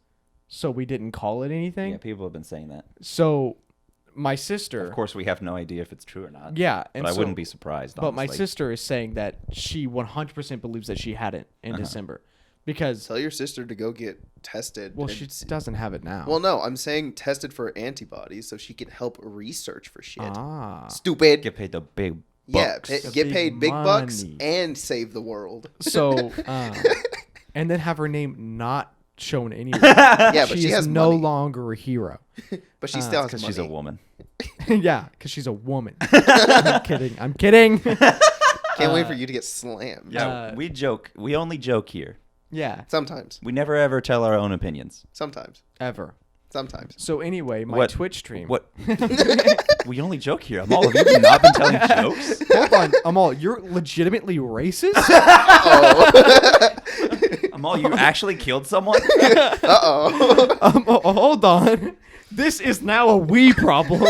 so we didn't call it anything. Yeah, people have been saying that. So my sister... Of course, we have no idea if it's true or not. Yeah. But I wouldn't be surprised, But my honestly. sister is saying that she 100% believes that she had it in December. Because... Tell your sister to go get tested. Well, she doesn't have it now. Well, no, I'm saying tested for antibodies so she can help research for shit. Ah. Stupid. Get paid the big Yeah, bucks. get paid big bucks money. and save the world. So, and then have her name not shown anywhere. Yeah, but she is has no money. longer a hero. But she still has Because money. she's a woman. Yeah, because she's a woman. I'm kidding. Can't wait for you to get slammed. Yeah, we joke. We only joke here. Yeah, Sometimes. We never ever tell our own opinions. Sometimes. ever. Sometimes. So anyway, my What- Twitch stream. What? We only joke here. Amal, have you not been telling jokes? Hold on, Amal, you're legitimately racist? Oh. Amal, you actually killed someone? Uh-oh. Hold on. This is now a we problem.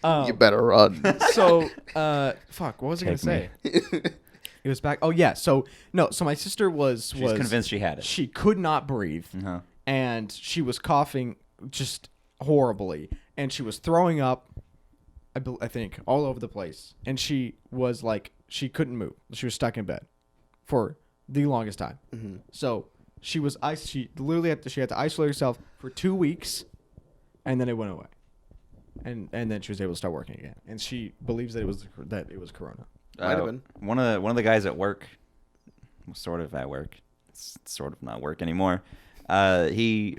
You better run. So, fuck. What was I gonna Take me. say? It was back. Oh yeah. So no. So my sister was She's convinced she had it. She could not breathe, Uh-huh. and she was coughing just horribly, and she was throwing up. I think all over the place, and she was like she couldn't move. She was stuck in bed for the longest time. Mm-hmm. So she was she literally had to isolate herself for 2 weeks, and then it went away, and then she was able to start working again. And she believes that it was corona. Might have been. One of the guys at work, sort of at work, it's sort of not work anymore. He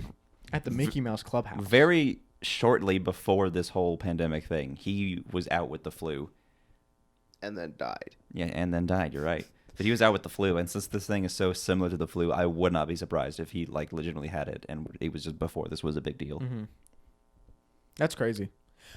At the Mickey Mouse Clubhouse. very shortly before this whole pandemic thing, he was out with the flu. And then died. Yeah, and then died. You're right. But he was out with the flu, and since this thing is so similar to the flu, I would not be surprised if he like legitimately had it, and it was just before this was a big deal. Mm-hmm. That's crazy.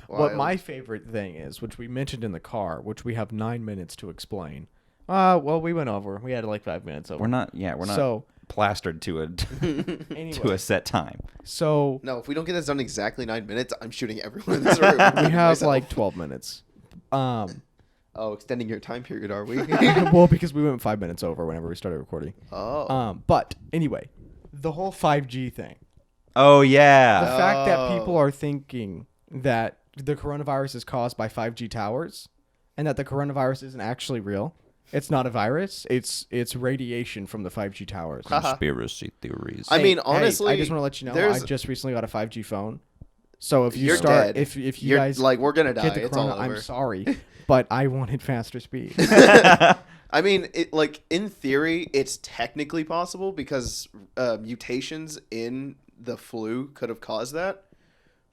Wild. What my favorite thing is, which we mentioned in the car, which we have 9 minutes to explain. Well, we went over. We had like 5 minutes over. We're not So plastered to a anyway, to a set time. so No, if we don't get this done exactly 9 minutes, I'm shooting everyone in this room. we have Myself. like 12 minutes. Oh, extending your time period, are we? Well, because we went 5 minutes over whenever we started recording. Oh. But anyway, the whole 5G thing. Oh The yeah. fact that people are thinking that the coronavirus is caused by 5G towers, and that the coronavirus isn't actually real. It's not a virus. It's radiation from the 5G towers. Conspiracy theories. I mean, Hey, honestly, I just want to let you know I just recently got a 5G phone. So if you You're start, dead. if you You're guys like, we're gonna die. get the It's corona, all over. I'm sorry, but I wanted faster speed. I mean, like in theory, it's technically possible because mutations in the flu could have caused that,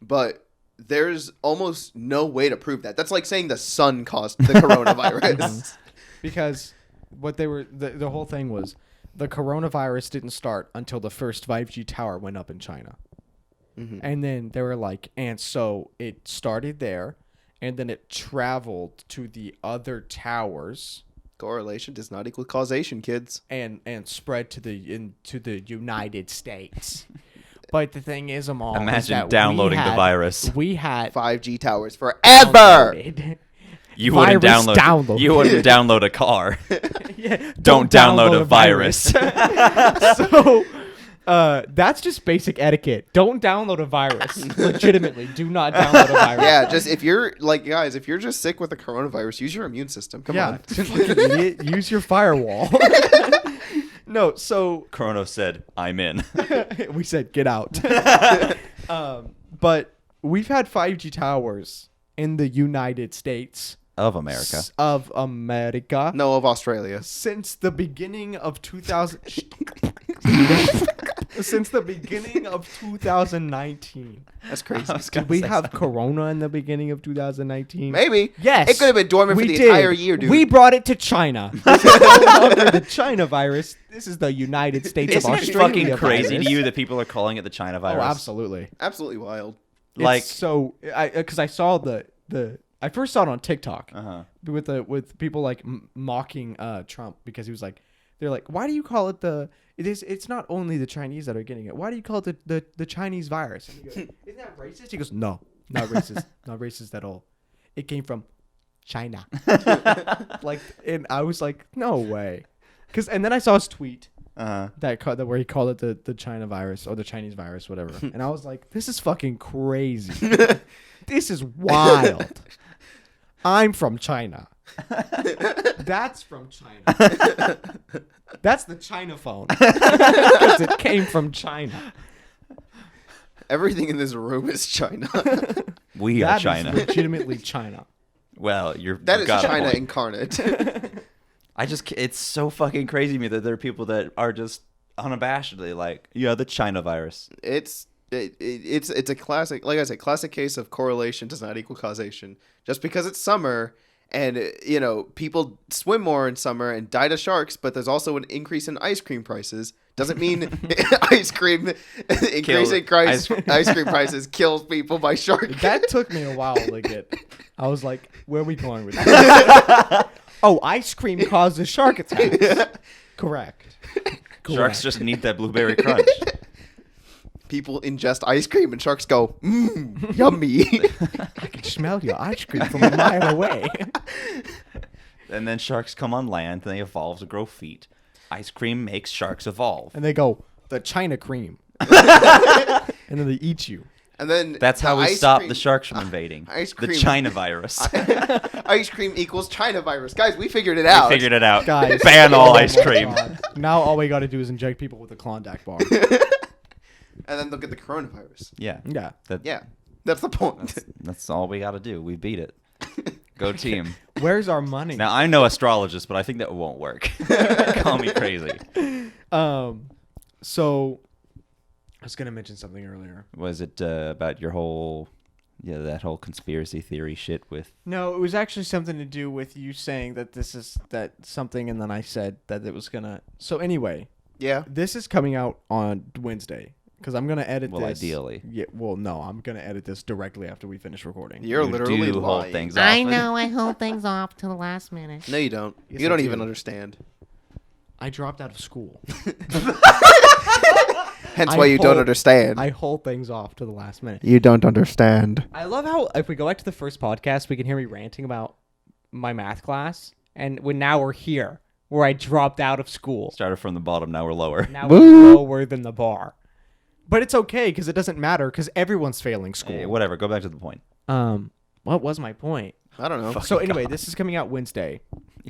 but there's almost no way to prove that. That's like saying the sun caused the coronavirus. Because what they were, the whole thing was, the coronavirus didn't start until the first 5G tower went up in China. Mm-hmm. And then they were like, and so it started there, and then it traveled to the other towers Correlation does not equal causation, kids. and spread to the United States. But the thing is, Amal, is Imagine that downloading the virus. We had 5G towers forever. downloaded. You wouldn't Virus download. download. You wouldn't download a car. Yeah, Don't download a virus. So that's just basic etiquette. Don't download a virus. Legitimately, do not download a virus. Yeah, just if you're like, guys, if you're just sick with the coronavirus, use your immune system. Come on. Fucking idiot. Use your firewall. No, so Chrono said, "I'm in." we said get out. But we've had 5G towers in the United States Of America. of America No, of Australia. since the beginning of 2000. Since the beginning of 2019. That's crazy. Did we have Corona in the beginning of 2019? Maybe. Yes. It could have been dormant for We the did. entire year, dude. We brought it to China. This is no longer the China virus. This is the United States Isn't of it Australia fucking crazy virus. to you that people are calling it the China Oh, virus? absolutely. Absolutely wild. Like- so, because I saw the I first saw it on TikTok Uh-huh. with people like mocking Trump because he was like, they're like, why do you call it it's not only the Chinese that are getting it. Why do you call it the Chinese virus? And he goes, isn't that racist? He goes, no, not racist, not racist at all. It came from China. Like, and I was like, no way, and then I saw his tweet. Uh-huh. That where he called it the China virus or the Chinese virus, whatever. And I was like, this is fucking crazy. This is wild. I'm from China. That's from China. That's the China phone. Because it came from China. Everything in this room is China. We are That is China. legitimately China. Well, you're That you is got a China point. incarnate. It's so fucking crazy to me that there are people that are just unabashedly like, yeah, the China virus. It's a classic, like I said, classic case of correlation does not equal causation. Just because it's summer and people swim more in summer and die to sharks, but there's also an increase in ice cream prices. Doesn't mean ice cream ice cream prices kills people by shark. That took me a while to get. I was like, where are we going with this? Oh, ice cream causes shark attacks. Correct. Sharks just need that blueberry crunch. people ingest ice cream and sharks go, yummy. I can smell your ice cream from a mile away. And then sharks come on land and they evolve to grow feet. Ice cream makes sharks evolve. And they go, the China cream. And then they eat you. And then That's how we ice stop cream- the sharks from invading. ice The cream- China virus. Ice cream equals China virus. Guys, we figured it out. We figured it out. Guys. Ban all Oh ice my cream. God. Now all we got to do is inject people with a Klondike bar. And then they'll get the coronavirus. Yeah. Yeah. Yeah, that's the point. That's all we got to do. We beat it. Go team. Where's our money? Now, I'm no astrologist, but I think that won't work. Call me crazy. So I was gonna mention something earlier. Was it about your whole, that whole conspiracy theory shit with... No, it was actually something to do with you saying that this is that something, and then I said that it was gonna. So anyway, Yeah. this is coming out on Wednesday because I'm gonna edit Well, this. ideally. Yeah. Well, no, I'm gonna edit this directly after we finish recording. You're You literally do hold lying. things I off. know I hold things off to the last minute. No, you don't. Yes, you I don't do. even understand. I dropped out of school. Hence I why you don't hold- understand. I hold things off to the last minute. You don't understand. I love how if we go back to the first podcast, we can hear me ranting about my math class, and now we're here where I dropped out of school. Started from the bottom, now we're lower. Now we're lower than the bar, but it's okay because it doesn't matter because everyone's failing school. Hey, whatever, go back to the point. What was my point? I don't know. So anyway, this is coming out Wednesday.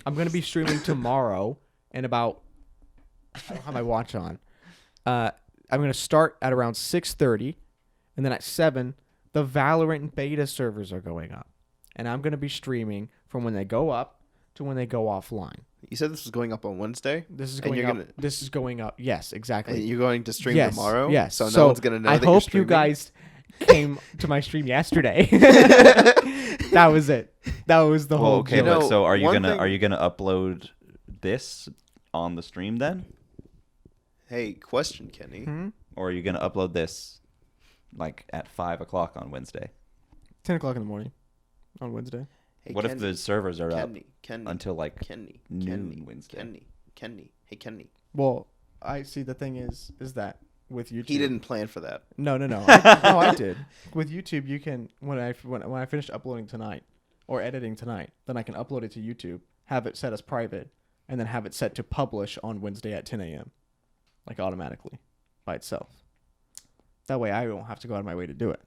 I'm gonna be streaming tomorrow, and about I don't have my watch on. I'm gonna start at around 6:30, and then at 7, the Valorant beta servers are going up, and I'm gonna be streaming from when they go up to when they go offline. You said this was going up on Wednesday? This is And going you're up. gonna- This is going up. Yes, exactly. And you're going to stream Yes, tomorrow? Yes. So no one's going to know I that you're hope you streaming? guys came to my stream yesterday. That was it. That was the Well, whole. okay, You know, but so are you one gonna thing- upload this on the stream then? Hey, question, Kenny. Or are you gonna upload this like at 5 o'clock on Wednesday? 10 o'clock in the morning on Wednesday. Hey, What if Kenny. the servers are up Kenny. until like Kenny. noon Kenny. Wednesday? Kenny. Hey, Kenny. Well, I see. The thing is that with YouTube, He didn't plan for that. No. I did. With YouTube, you can when I finish uploading tonight or editing tonight, then I can upload it to YouTube, have it set as private, and then have it set to publish on Wednesday at 10 a.m. like automatically by itself. That way, I don't have to go out of my way to do it.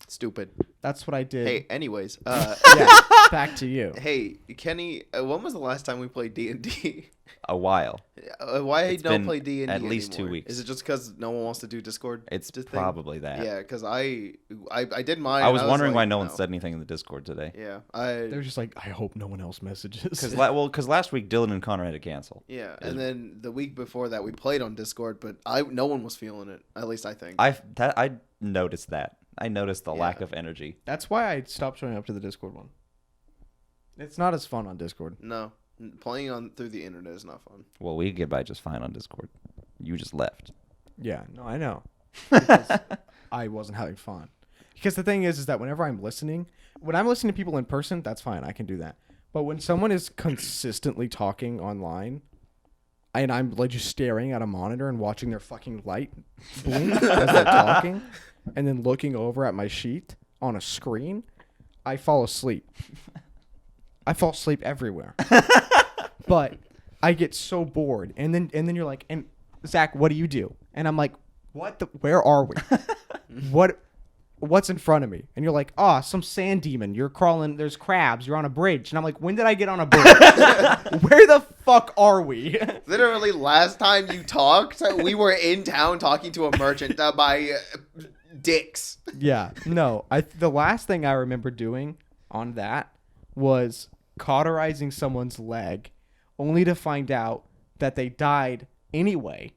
Stupid. That's what I did. Hey, anyways. Yeah, back to you. Hey, Kenny, when was the last time we played D&D? A while. Why It's don't been play D&D at least anymore? 2 weeks. Is it just because no one wants to do Discord? It's thing? probably that. Yeah, because I did mine. I and was wondering why like, no one said anything in the Discord today. Yeah, They're just like, I hope no one else messages. Because last week Dylan and Connor had to cancel. yeah, and then the week before that we played on Discord, but no one was feeling it. At least I think. I noticed that. I noticed the lack Yeah. of energy. That's why I stopped showing up to the Discord one. It's not as fun on Discord. No, playing on through the internet is not fun. Well, we get by just fine on Discord. You just left. Yeah, no, I know. Because I wasn't having fun. Because the thing is that whenever I'm listening, when I'm listening to people in person, that's fine. I can do that. But when someone is consistently talking online, and I'm like just staring at a monitor and watching their fucking light blink as they're talking, and then looking over at my sheet on a screen, I fall asleep. I fall asleep everywhere. But I get so bored, and then you're like, and Zach, what do you do? And I'm like, where are we? What's in front of me? And you're like, some sand demon. You're crawling. There's crabs. You're on a bridge. And I'm like, when did I get on a bridge? Where the fuck are we? Literally, last time you talked, we were in town talking to a merchant by Dick's. Yeah. No. The last thing I remember doing on that was cauterizing someone's leg, only to find out that they died anyway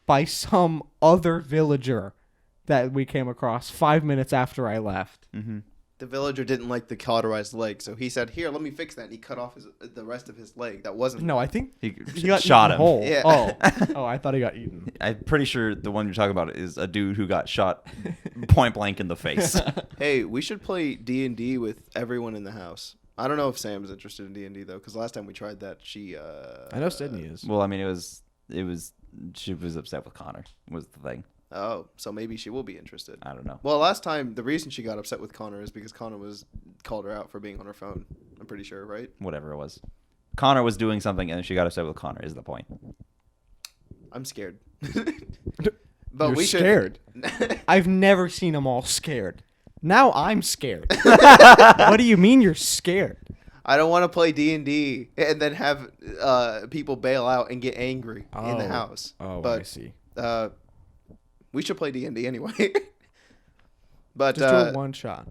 by some other villager that we came across 5 minutes after I left. Mm-hmm. The villager didn't like the cauterized leg, so he said, "Here, let me fix that." And he cut off the rest of his leg. That wasn't. No, I think He got shot eaten him. whole. Yeah. Oh, I thought he got eaten. I'm pretty sure the one you're talking about is a dude who got shot point blank in the face. Hey, we should play D&D with everyone in the house. I don't know if Sam's interested in D&D though, because last time we tried that, she. I know Sydney is. Well, I mean, it was. She was upset with Connor. Was the thing. Oh, so maybe she will be interested. I don't know. Well, last time, the reason she got upset with Connor is because Connor called her out for being on her phone. I'm pretty sure, right? Whatever it was. Connor was doing something, and she got upset with Connor, is the point. I'm scared. You're we scared. I've never seen them all scared. Now I'm scared. What do you mean you're scared? I don't want to play D&D and then have people bail out and get angry in the house. Oh, but, I see. We should play D&D anyway. But Just do it one shot.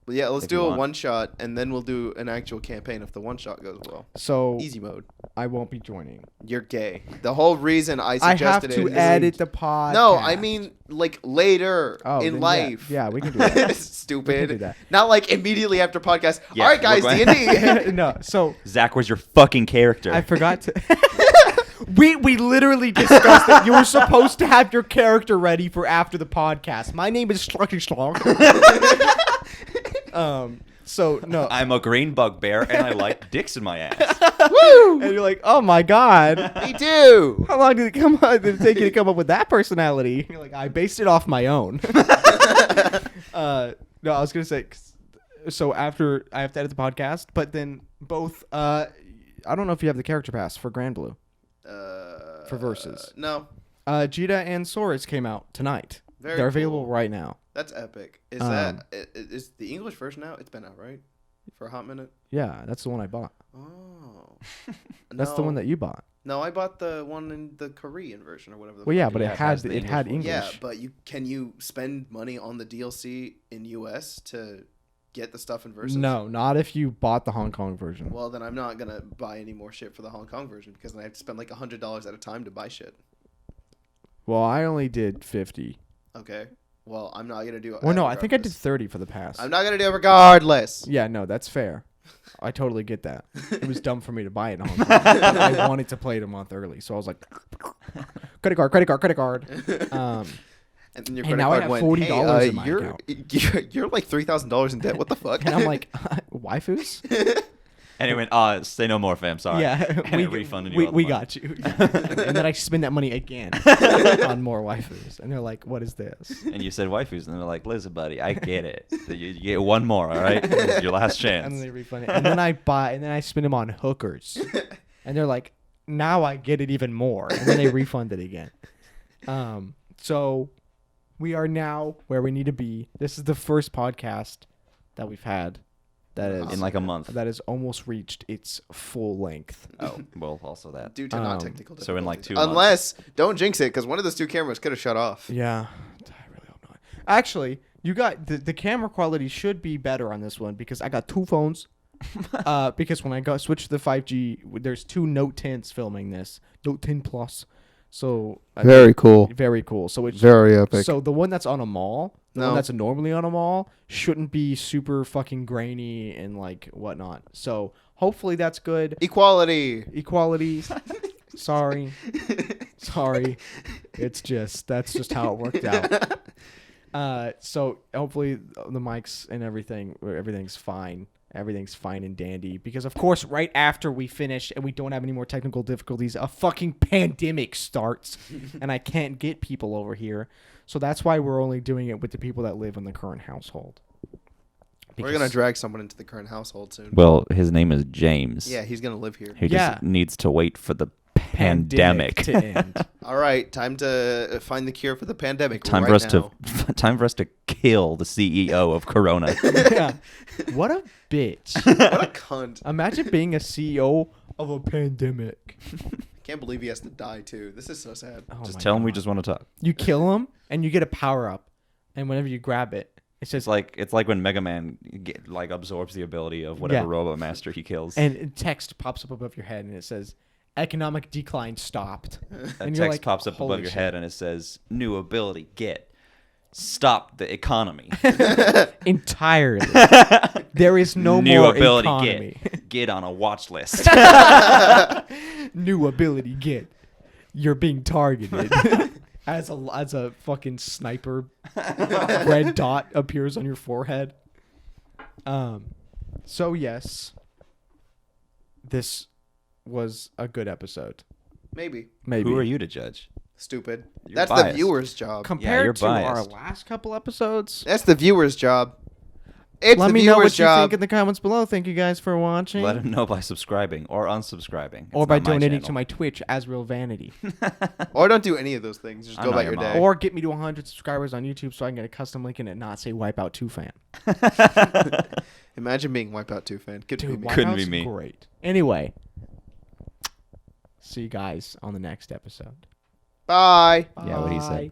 yeah, let's If you do a want. one shot, and then we'll do an actual campaign if the one shot goes well. So Easy mode. I won't be joining. You're gay. The whole reason I I have suggested to it is edit the podcast. No, I mean like later Oh, in then life. Yeah, we can do that. Stupid. We can do that. Not like immediately after podcast. Yeah, All right, guys, we're going- D&D. No, so Zach, where's your fucking character? I forgot to. We literally discussed that you were supposed to have your character ready for after the podcast. My name is Schlucky Schlong. So no, I'm a green bugbear, and I like dicks in my ass. Woo! and you're like, oh my god, Me too. how long did it take you to come up with that personality? You're like, I based it off my own. No, I was gonna say, so after I have to edit the podcast, but then both. I don't know if you have the character pass for Grand Blue. For versus. No, Jita and Soras came out tonight. Very They're available cool. right now. that's epic. Is is the English version out? It's been out, right? For a hot minute. Yeah, that's the one I bought. Oh, That's the one that you bought. No, I bought the one in the Korean version or whatever. Well, yeah, fuck but it it is. had the it had English English. Yeah, but can you spend money on the DLC in US to get the stuff in versus? No, not if you bought the Hong Kong version. Well, then I'm not gonna buy any more shit for the Hong Kong version because then I have to spend like $100 at a time to buy shit. Well, I only did 50. Okay. Well, I'm not gonna do it. Well, no, I think I did regardless. 30 for the pass. I'm not gonna do it regardless. Yeah, no, that's fair. I totally get that. It was dumb for me to buy it in Hong Kong. I wanted to play it a month early, so I was like, credit card. And then your Hey, credit now I card have went, $40 hey, in my you're, account. you're like $3,000 in debt. What the fuck? And I'm like, waifus? And it went, say no more, fam. Sorry. Yeah, And it refunded you all the we money. got you. And then I spend that money again on more waifus, and they're like, "What is this?" And you said waifus, and they're like, listen, buddy, I get it. You get one more, all right? This is your last And then chance. they refund it, and then I spend them on hookers, and they're like, "Now I get it even more," and then they refund it again. So we are now where we need to be. This is the first podcast that we've had that is In like a month. that has almost reached its full length. Oh, well, also that. Due to not Um, technical difficulties. so in like 2 months. Unless, don't jinx it, because one of those two cameras could have shut off. Yeah, I really hope not. Actually, you got the camera quality should be better on this one because I got two phones. Because when I switched to the 5G, there's two Note 10s filming this Note 10 Plus. So cool. very cool. So it's Very epic. so the one that's on a mall, the No. one that's normally on a mall, shouldn't be super fucking grainy and like whatnot. So hopefully that's good. Equality. Equality. Sorry. That's just how it worked out. So hopefully the mics and everything's fine. Everything's fine and dandy because of course right after we finish and we don't have any more technical difficulties, a fucking pandemic starts and I can't get people over here. So that's why we're only doing it with the people that live in the current household. We're going to drag someone into the current household soon. Well, his name is James. Yeah, he's going to live here. He Yeah. just needs to wait for the pandemic. to end. All right, time to find the cure for the pandemic Time right for us now. time for us to kill the CEO of Corona. Yeah. What a bitch. What a cunt. Imagine being a CEO of a pandemic. Can't believe he has to die, too. This is so sad. Oh Just my tell him we God. just want to talk. You kill him and you get a power up, and whenever you grab it, it says It's like when Mega Man absorbs the ability of whatever Yeah. Robot Master he kills. and text pops up above your head and it says economic decline stopped. A And you're text like, pops up "Holy above your shit." head and it says, "New ability, get. Stop the economy." Entirely. There is no New more ability, economy. get on a watch list. New ability get. You're being targeted. As a fucking sniper red dot appears on your forehead. So yes. This was a good episode. Maybe. Maybe. Who are you to judge? Stupid. You're That's the biased. viewer's job. Compared you're to our biased. last couple episodes, That's the viewer's job. It's let the me know viewer's what you job. think in the comments below. Thank you guys for watching. Let him know by subscribing or unsubscribing. or It's by not my donating to channel. my Twitch, as real Vanity. Or don't do any of those things. Just I'm go not about your your mom. day. Or get me to 100 subscribers on YouTube so I can get a custom link and it not say Wipeout 2 fan. Imagine being Wipeout 2 fan. Could be Dude, me. Couldn't be Wipeout's me. great. Anyway, see you guys on the next episode. Bye. Yeah, what he said. Bye.